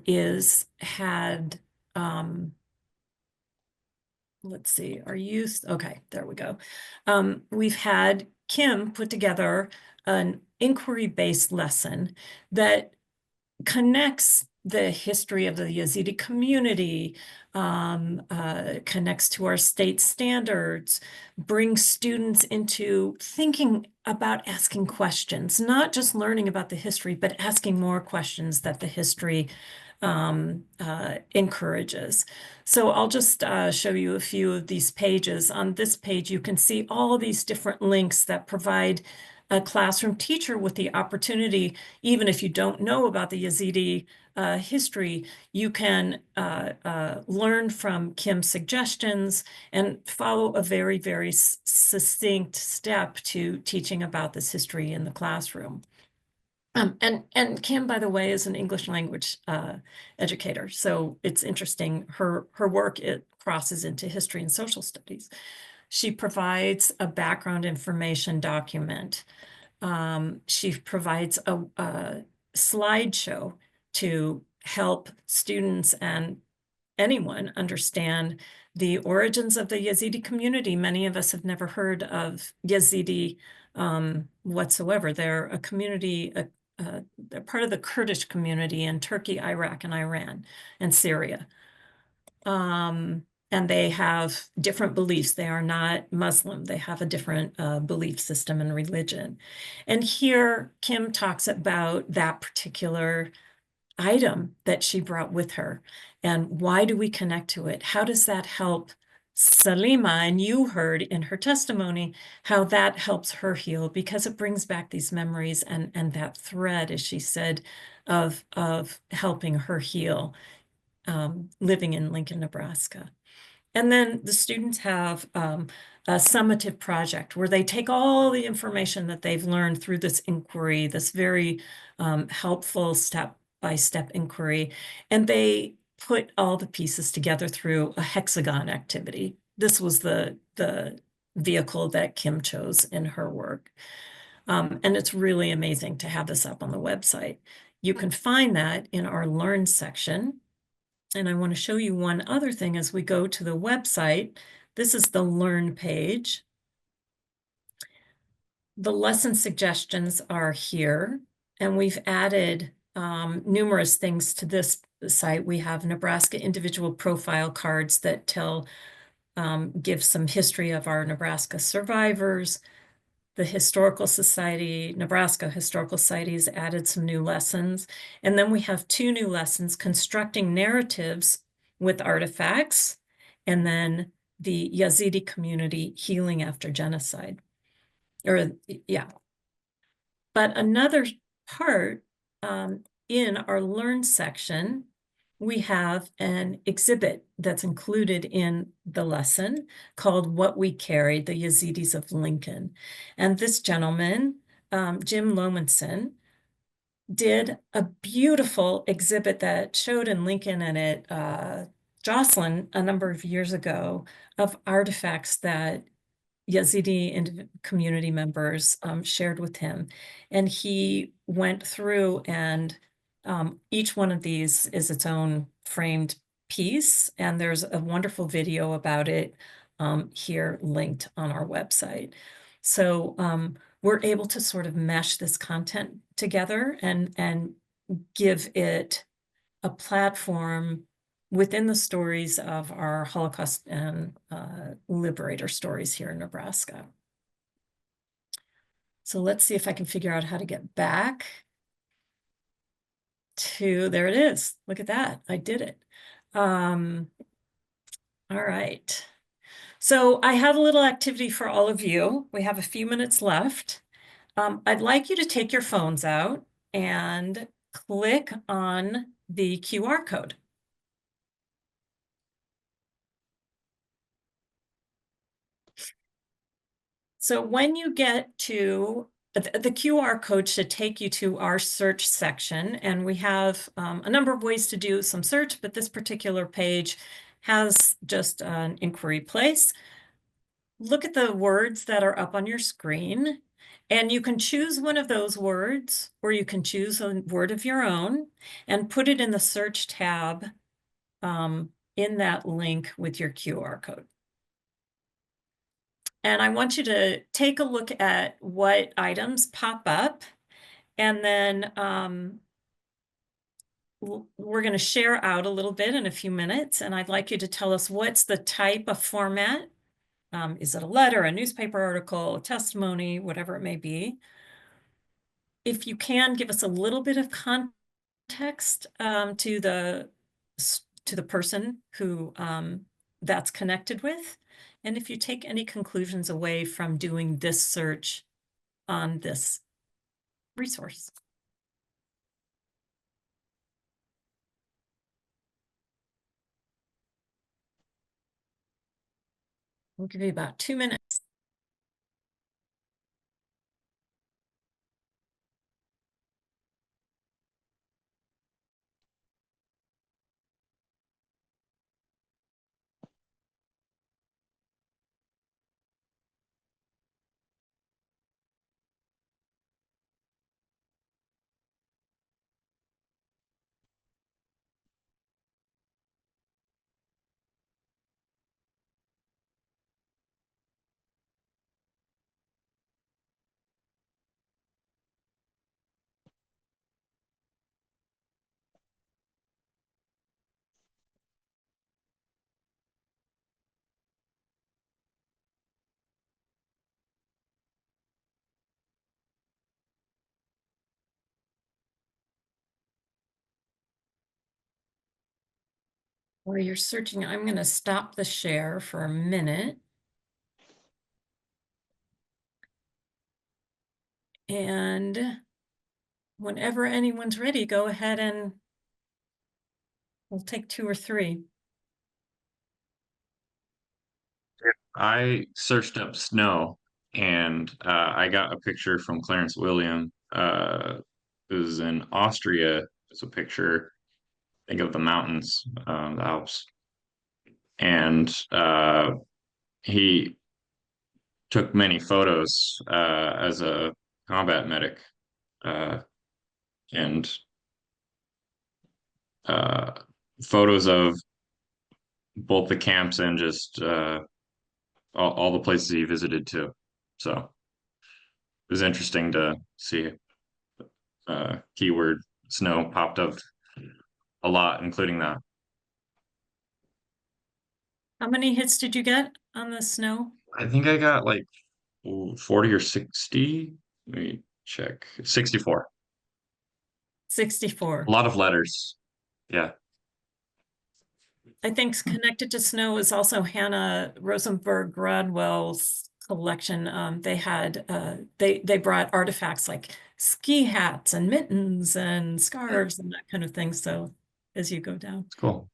is had, let's see, okay, there we go. We've had Kim put together an inquiry-based lesson that connects the history of the Yazidi community, connects to our state standards, brings students into thinking about asking questions, not just learning about the history, but asking more questions that the history encourages. So I'll just show you a few of these pages. On this page, you can see all of these different links that provide a classroom teacher with the opportunity, even if you don't know about the Yazidi history, you can learn from Kim's suggestions and follow a very, very succinct step to teaching about this history in the classroom. And Kim, by the way, is an English language educator. So it's interesting, her work, it crosses into history and social studies. She provides a background information document. She provides a slideshow to help students and anyone understand the origins of the Yazidi community. Many of us have never heard of Yazidi whatsoever. They're a community, they're part of the Kurdish community in Turkey, Iraq, and Iran, and Syria. And they have different beliefs. They are not Muslim. They have a different belief system and religion. And here Kim talks about that particular item that she brought with her. And why do we connect to it? How does that help Salima? And you heard in her testimony how that helps her heal, because it brings back these memories and that thread, as she said, of helping her heal, living in Lincoln, Nebraska. And then the students have a summative project where they take all the information that they've learned through this inquiry, this very helpful step-by-step inquiry, and they put all the pieces together through a hexagon activity. This was the vehicle that Kim chose in her work. And it's really amazing to have this up on the website. You can find that in our Learn section. And I want to show you one other thing as we go to the website. This is the Learn page. The lesson suggestions are here, and we've added numerous things to this site. We have Nebraska individual profile cards that give some history of our Nebraska survivors. The Historical Society, Nebraska Historical Society has added some new lessons. And then we have 2 new lessons, constructing narratives with artifacts, and then the Yazidi community healing after genocide. But another part in our Learn section, we have an exhibit that's included in the lesson called What We Carried, the Yazidis of Lincoln. And this gentleman, Jim Lomanson, did a beautiful exhibit that showed in Lincoln and at Jocelyn a number of years ago of artifacts that Yazidi community members shared with him. And he went through, and each one of these is its own framed piece. And there's a wonderful video about it here linked on our website. So we're able to sort of mesh this content together and give it a platform within the stories of our Holocaust and liberator stories here in Nebraska. So let's see if I can figure out how to get back to, there it is. Look at that, I did it. All right. So I have a little activity for all of you. We have a few minutes left. I'd like you to take your phones out and click on the QR code. So when you get to the QR code should take you to our search section, and we have a number of ways to do some search, but this particular page has just an inquiry place. Look at the words that are up on your screen, and you can choose one of those words, or you can choose a word of your own and put it in the search tab in that link with your QR code. And I want you to take a look at what items pop up, and then we're going to share out a little bit in a few minutes, and I'd like you to tell us what's the type of format. Is it a letter, a newspaper article, a testimony, whatever it may be? If you can, give us a little bit of context to the person who that's connected with. And if you take any conclusions away from doing this search on this resource. We'll give you about 2 minutes. While you're searching, I'm going to stop the share for a minute. And whenever anyone's ready, go ahead and we'll take 2 or 3. I searched up snow and I got a picture from Clarence William. It was in Austria. It's a picture, I think, of the mountains, the Alps. And he took many photos as a combat medic, and photos of both the camps and just all the places he visited too. So it was interesting to see keyword snow popped up a lot, including that. How many hits did you get on the snow? I think I got like 40 or 60. Let me check. 64. 64. A lot of letters. Yeah. I think connected to snow is also Hannah Rosenberg Gradwell's collection. They had they brought artifacts like ski hats and mittens and scarves and that kind of thing. So as you go down. It's cool.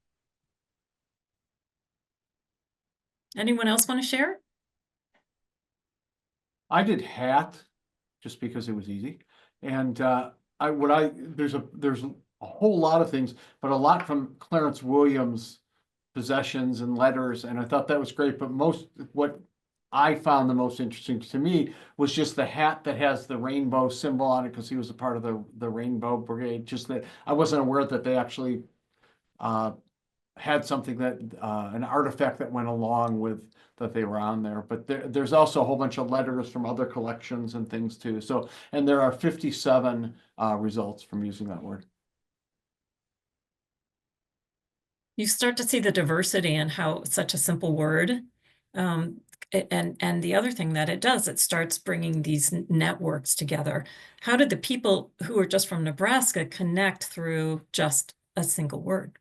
Anyone else want to share? I did hat just because it was easy. And there's a whole lot of things, but a lot from Clarence Williams' possessions and letters, and I thought that was great. But what I found the most interesting to me was just the hat that has the rainbow symbol on it, because he was a part of the Rainbow Brigade. Just that I wasn't aware that they actually had something that an artifact that went along with that they were on there. But there's also a whole bunch of letters from other collections and things too. So, and there are 57 results from using that word. You start to see the diversity in how such a simple word. And the other thing that it does, it starts bringing these networks together. How did the people who are just from Nebraska connect through just a single word?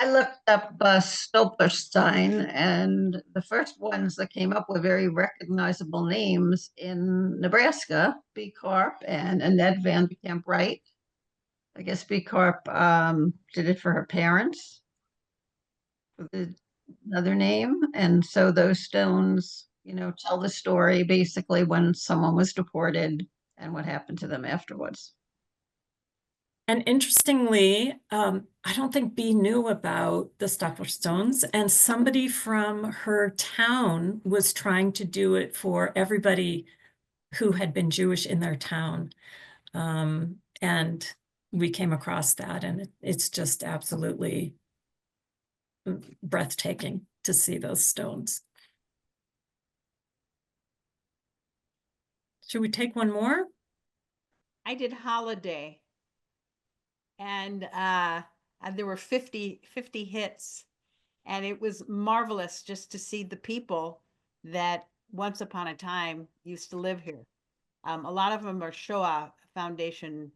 I looked up Stolperstein, and the first ones that came up were very recognizable names in Nebraska, B. Corp and Annette Van Camp Wright. I guess B. Corp did it for her parents, with another name. And so those stones, tell the story basically when someone was deported and what happened to them afterwards. And interestingly, I don't think Bee knew about the Stopper Stones, and somebody from her town was trying to do it for everybody who had been Jewish in their town. And we came across that, and it's just absolutely breathtaking to see those stones. Should we take one more? I did holiday. And there were 50 hits. And it was marvelous just to see the people that once upon a time used to live here. A lot of them are Shoah Foundation.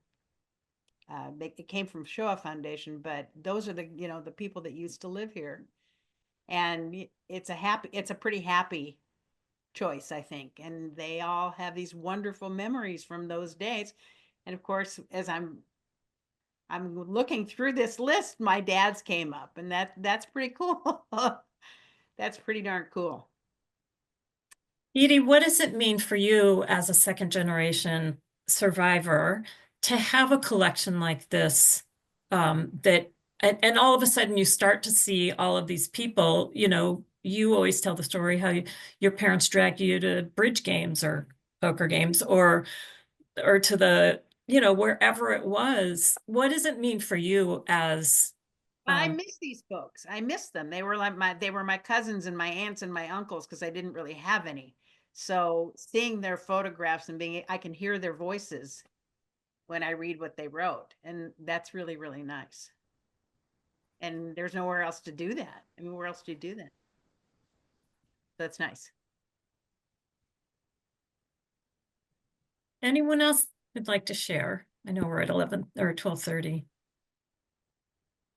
It came from Shoah Foundation, but those are the people that used to live here. And it's a pretty happy choice, I think. And they all have these wonderful memories from those days. And of course, as I'm looking through this list, my dad's came up, and that's pretty cool. That's pretty darn cool. Edie, what does it mean for you as a second generation survivor to have a collection like this, and all of a sudden you start to see all of these people, you always tell the story how your parents dragged you to bridge games or poker games or to the, wherever it was. What does it mean for you as I miss these folks. I miss them. They were my cousins and my aunts and my uncles, because I didn't really have any. So seeing their photographs and I can hear their voices when I read what they wrote. And that's really, really nice. And there's nowhere else to do that. I mean, where else do you do that? That's nice. anyone else would like to share? I know we're at 11 or 12:30.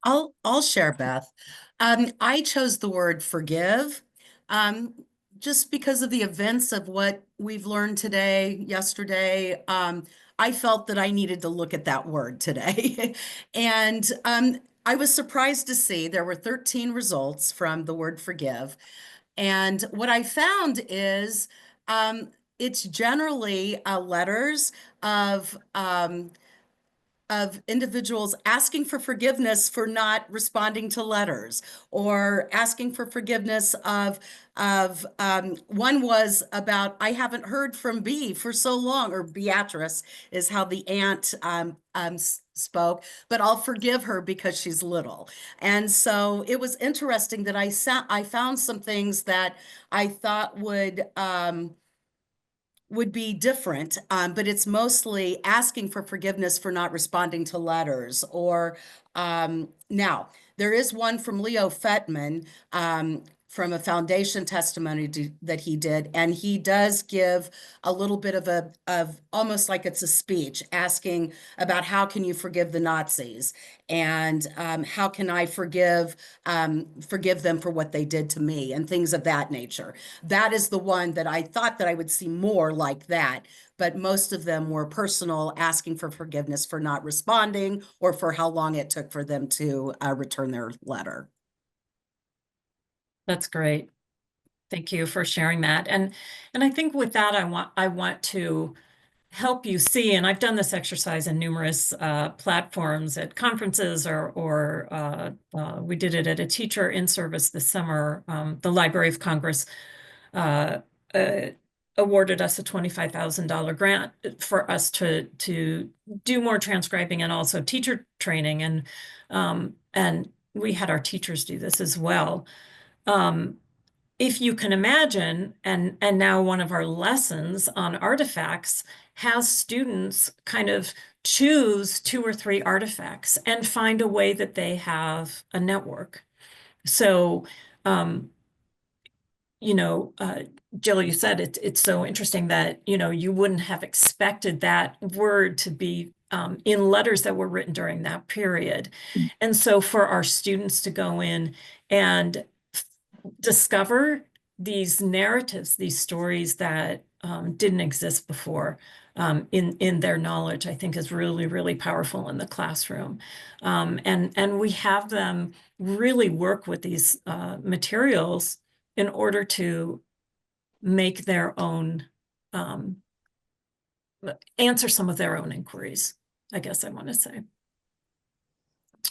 I'll share, Beth. I chose the word forgive, just because of the events of what we've learned today, yesterday. I felt that I needed to look at that word today. And I was surprised to see there were 13 results from the word forgive. And what I found is it's generally letters of individuals asking for forgiveness for not responding to letters, or asking for forgiveness of one was about, I haven't heard from B for so long, or Beatrice is how the aunt spoke, but I'll forgive her because she's little. And so it was interesting that I found some things that I thought would be different, but it's mostly asking for forgiveness for not responding to letters. Or now, there is one from Leo Fettman, from a foundation testimony that he did, and he does give a little bit of almost like it's a speech, asking about how can you forgive the Nazis, and how can I forgive them for what they did to me, and things of that nature. That is the one that I thought that I would see more like that, but most of them were personal, asking for forgiveness for not responding, or for how long it took for them to return their letter. That's great. Thank you for sharing that. And I think with that, I want to help you see, and I've done this exercise in numerous platforms at conferences, or we did it at a teacher in service this summer. The Library of Congress awarded us a $25,000 grant for us to do more transcribing and also teacher training, and we had our teachers do this as well. If you can imagine, and now one of our lessons on artifacts has students kind of choose 2 or 3 artifacts and find a way that they have a network. So, Jill, you said it's so interesting that, you wouldn't have expected that word to be in letters that were written during that period. And so for our students to go in and discover these narratives, these stories that didn't exist before in their knowledge, I think is really, really powerful in the classroom. And we have them really work with these materials in order to make their own, answer some of their own inquiries, I guess I want to say.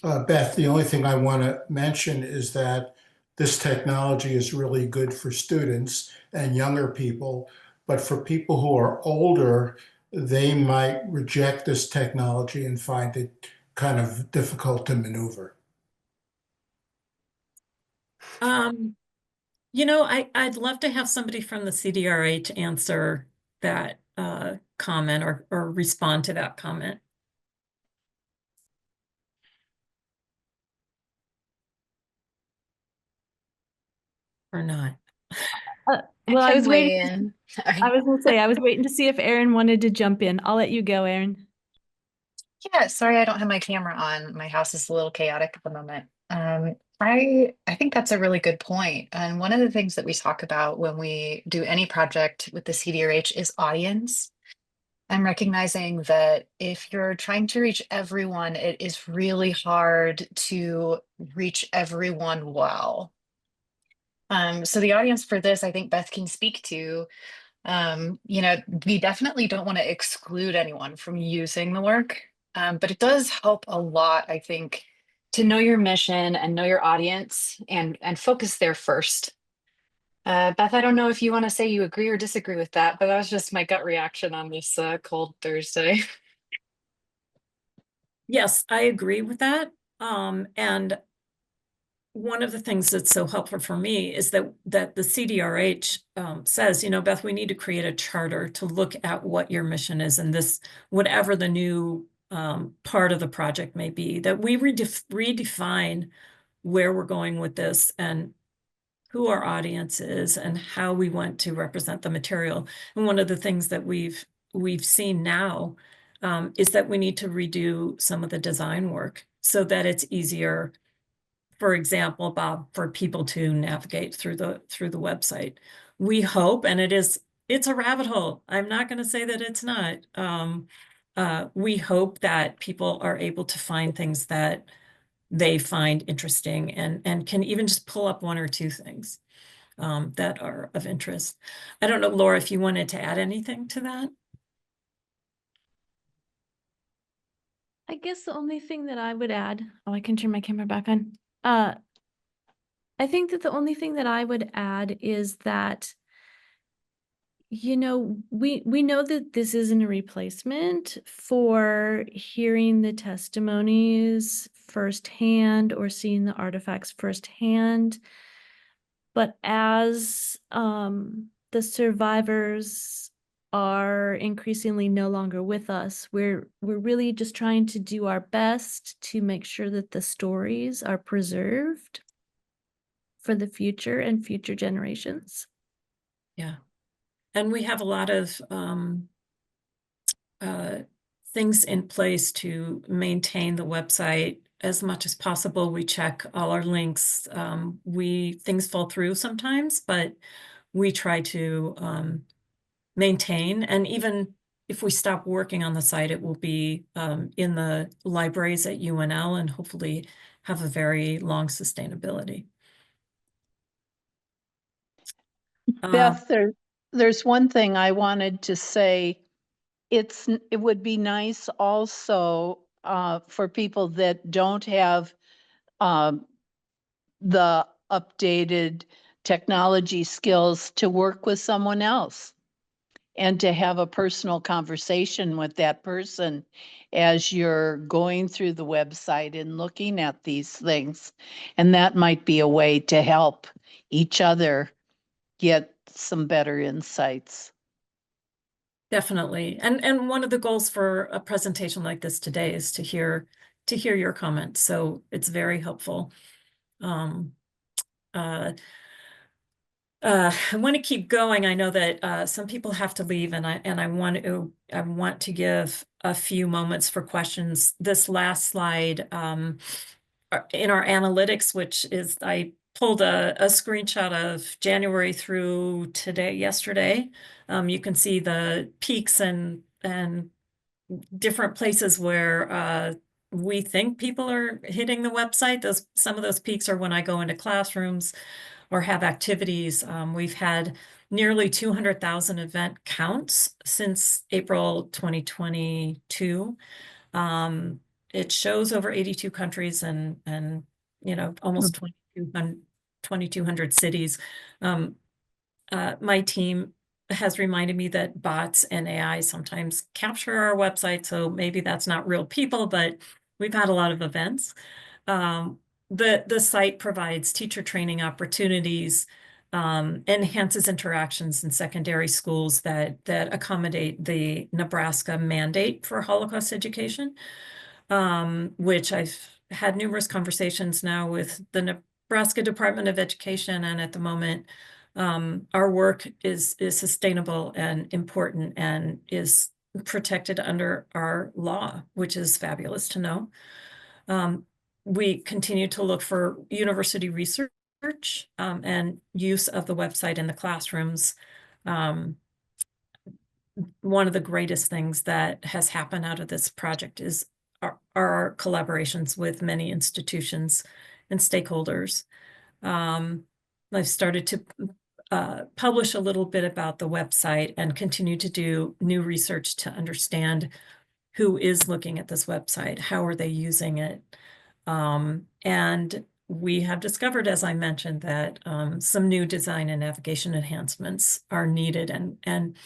Beth, the only thing I want to mention is that this technology is really good for students and younger people, but for people who are older, they might reject this technology and find it kind of difficult to maneuver. I'd love to have somebody from the CDRH answer that comment, or respond to that comment. Or not. Well, I was waiting. in. I was going to say, I was waiting to see if Erin wanted to jump in. I'll let you go, Erin. Yeah, sorry, I don't have my camera on. My house is a little chaotic at the moment. I think that's a really good point. And one of the things that we talk about when we do any project with the CDRH is audience. I'm recognizing that if you're trying to reach everyone, it is really hard to reach everyone well. So the audience for this, I think Beth can speak to. We definitely don't want to exclude anyone from using the work, but it does help a lot, I think, to know your mission and know your audience and focus there first. Beth, I don't know if you want to say you agree or disagree with that, but that was just my gut reaction on this cold Thursday. Yes, I agree with that. And one of the things that's so helpful for me is that the CDRH says, Beth, we need to create a charter to look at what your mission is, and this, whatever the new part of the project may be, that we redefine where we're going with this, and who our audience is, and how we want to represent the material. And one of the things that we've seen now is that we need to redo some of the design work so that it's easier, for example, Bob, for people to navigate through the website. We hope, and it's a rabbit hole. I'm not going to say that it's not. We hope that people are able to find things that they find interesting and can even just pull up one or two things that are of interest. I don't know, Laura, if you wanted to add anything to that. I guess the only thing that I would add, oh, I can turn my camera back on. I think that the only thing that I would add is that, you know, we know that this isn't a replacement for hearing the testimonies firsthand or seeing the artifacts firsthand. But as the survivors are increasingly no longer with us, we're really just trying to do our best to make sure that the stories are preserved for the future and future generations. Yeah. And we have a lot of things in place to maintain the website as much as possible. We check all our links. Things fall through sometimes, but we try to maintain. And even if we stop working on the site, it will be in the libraries at UNL and hopefully have a very long sustainability. Beth, there's one thing I wanted to say. It would be nice also for people that don't have the updated technology skills to work with someone else and to have a personal conversation with that person as you're going through the website and looking at these things. And that might be a way to help each other get some better insights. Definitely. And one of the goals for a presentation like this today is to hear your comments. So it's very helpful. I want to keep going. I know that some people have to leave, and I want to give a few moments for questions. This last slide in our analytics, which is I pulled a screenshot of January through yesterday. You can see the peaks and different places where we think people are hitting the website. Some of those peaks are when I go into classrooms or have activities. We've had nearly 200,000 event counts since April 2022. It shows over 82 countries and almost 2,200 cities. My team has reminded me that bots and AI sometimes capture our website, so maybe that's not real people, but we've had a lot of events. The site provides teacher training opportunities, enhances interactions in secondary schools that accommodate the Nebraska mandate for Holocaust education, which I've had numerous conversations now with the Nebraska Department of Education, and at the moment, our work is sustainable and important and is protected under our law, which is fabulous to know. We continue to look for university research and use of the website in the classrooms. One of the greatest things that has happened out of this project is our collaborations with many institutions and stakeholders. I've started to publish a little bit about the website and continue to do new research to understand who is looking at this website, how are they using it. And we have discovered, as I mentioned, that some new design and navigation enhancements are needed. And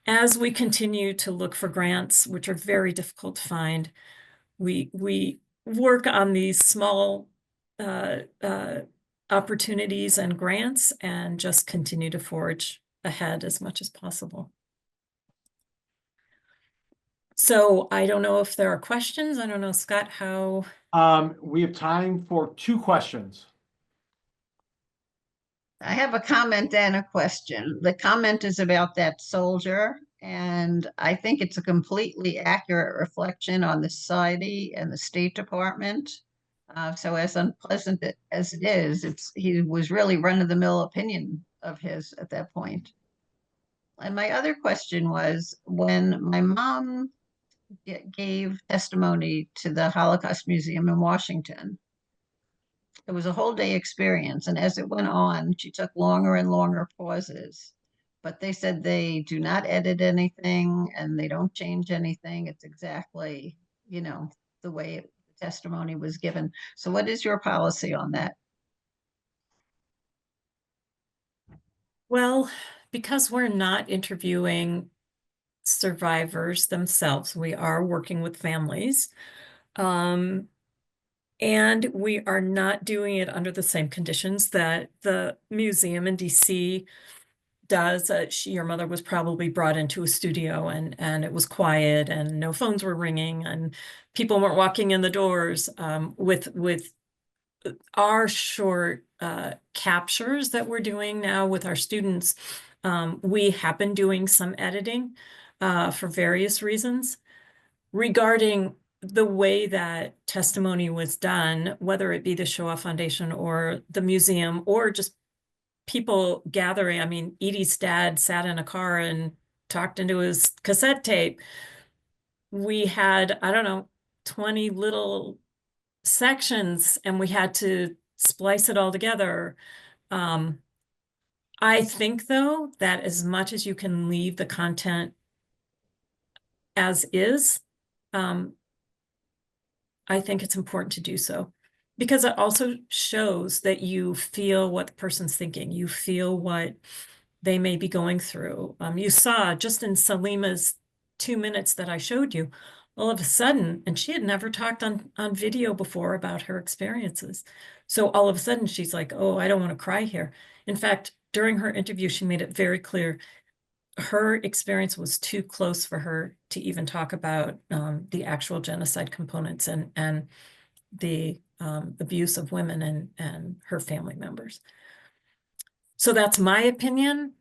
as we continue to look for grants, which are very difficult to find, we work on these small opportunities and grants and just continue to forge ahead as much as possible. So I don't know if there are questions. I don't know, Scott, how... We have time for 2 questions. I have a comment and a question. The comment is about that soldier And I think it's a completely accurate reflection on the society and the State Department. So as unpleasant as it is, he was really run-of-the-mill opinion of his at that point. And my other question was, when my mom gave testimony to the Holocaust Museum in Washington, it was a whole day experience. And as it went on, she took longer and longer pauses. But they said they do not edit anything and they don't change anything. It's exactly, the way the testimony was given. So what is your policy on that? Well, because we're not interviewing survivors themselves, we are working with families. And we are not doing it under the same conditions that the museum in DC does. Your mother was probably brought into a studio and it was quiet and no phones were ringing and people weren't walking in the doors. With our short captures that we're doing now with our students, we have been doing some editing for various reasons. Regarding the way that testimony was done, whether it be the Shoah Foundation or the museum or just people gathering. I mean, Edie's dad sat in a car and talked into his cassette tape. We had, I don't know, 20 little sections and we had to splice it all together. I think, though, that as much as you can leave the content as is, I think it's important to do so because it also shows that you feel what the person's thinking. You feel what they may be going through. You saw just in Salima's 2 minutes that I showed you, all of a sudden, and she had never talked on video before about her experiences. So all of a sudden she's like, oh, I don't want to cry here. In fact, during her interview, she made it very clear her experience was too close for her to even talk about the actual genocide components and the abuse of women and her family members. So that's my opinion.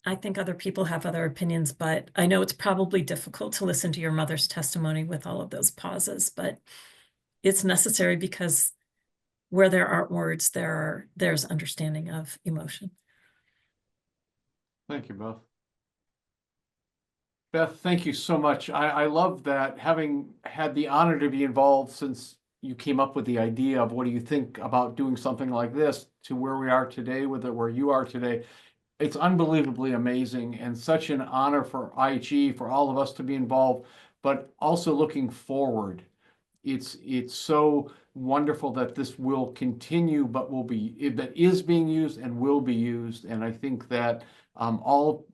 I think other people have other opinions, but I know it's probably difficult to listen to your mother's testimony with all of those pauses, but it's necessary because where there aren't words, there's understanding of emotion. Thank you, Beth. Beth, thank you so much. I love that, having had the honor to be involved since you came up with the idea of what do you think about doing something like this to where we are today with it, where you are today. It's unbelievably amazing and such an honor for IHE, for all of us to be involved, but also looking forward. It's so wonderful that this will continue, but that is being used and will be used. And I think that all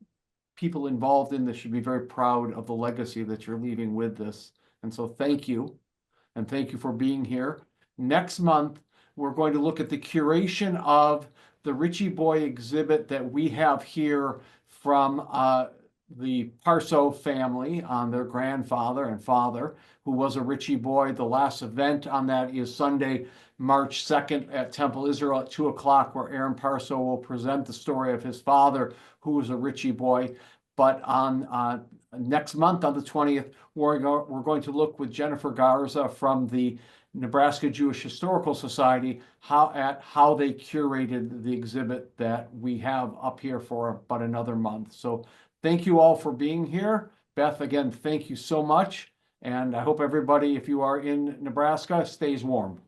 people involved in this should be very proud of the legacy that you're leaving with this. And so thank you. And thank you for being here. Next month, we're going to look at the curation of the Richie Boy exhibit that we have here from the Parso family on their grandfather and father, who was a Richie Boy. The last event on that is Sunday, March 2nd at Temple Israel at 2 o'clock, where Aaron Parso will present the story of his father, who was a Richie Boy. But on next month, on the 20th, we're going to look with Jennifer Garza from the Nebraska Jewish Historical Society at how they curated the exhibit that we have up here for about another month. So thank you all for being here. Beth, again, thank you so much. And I hope everybody, if you are in Nebraska, stays warm.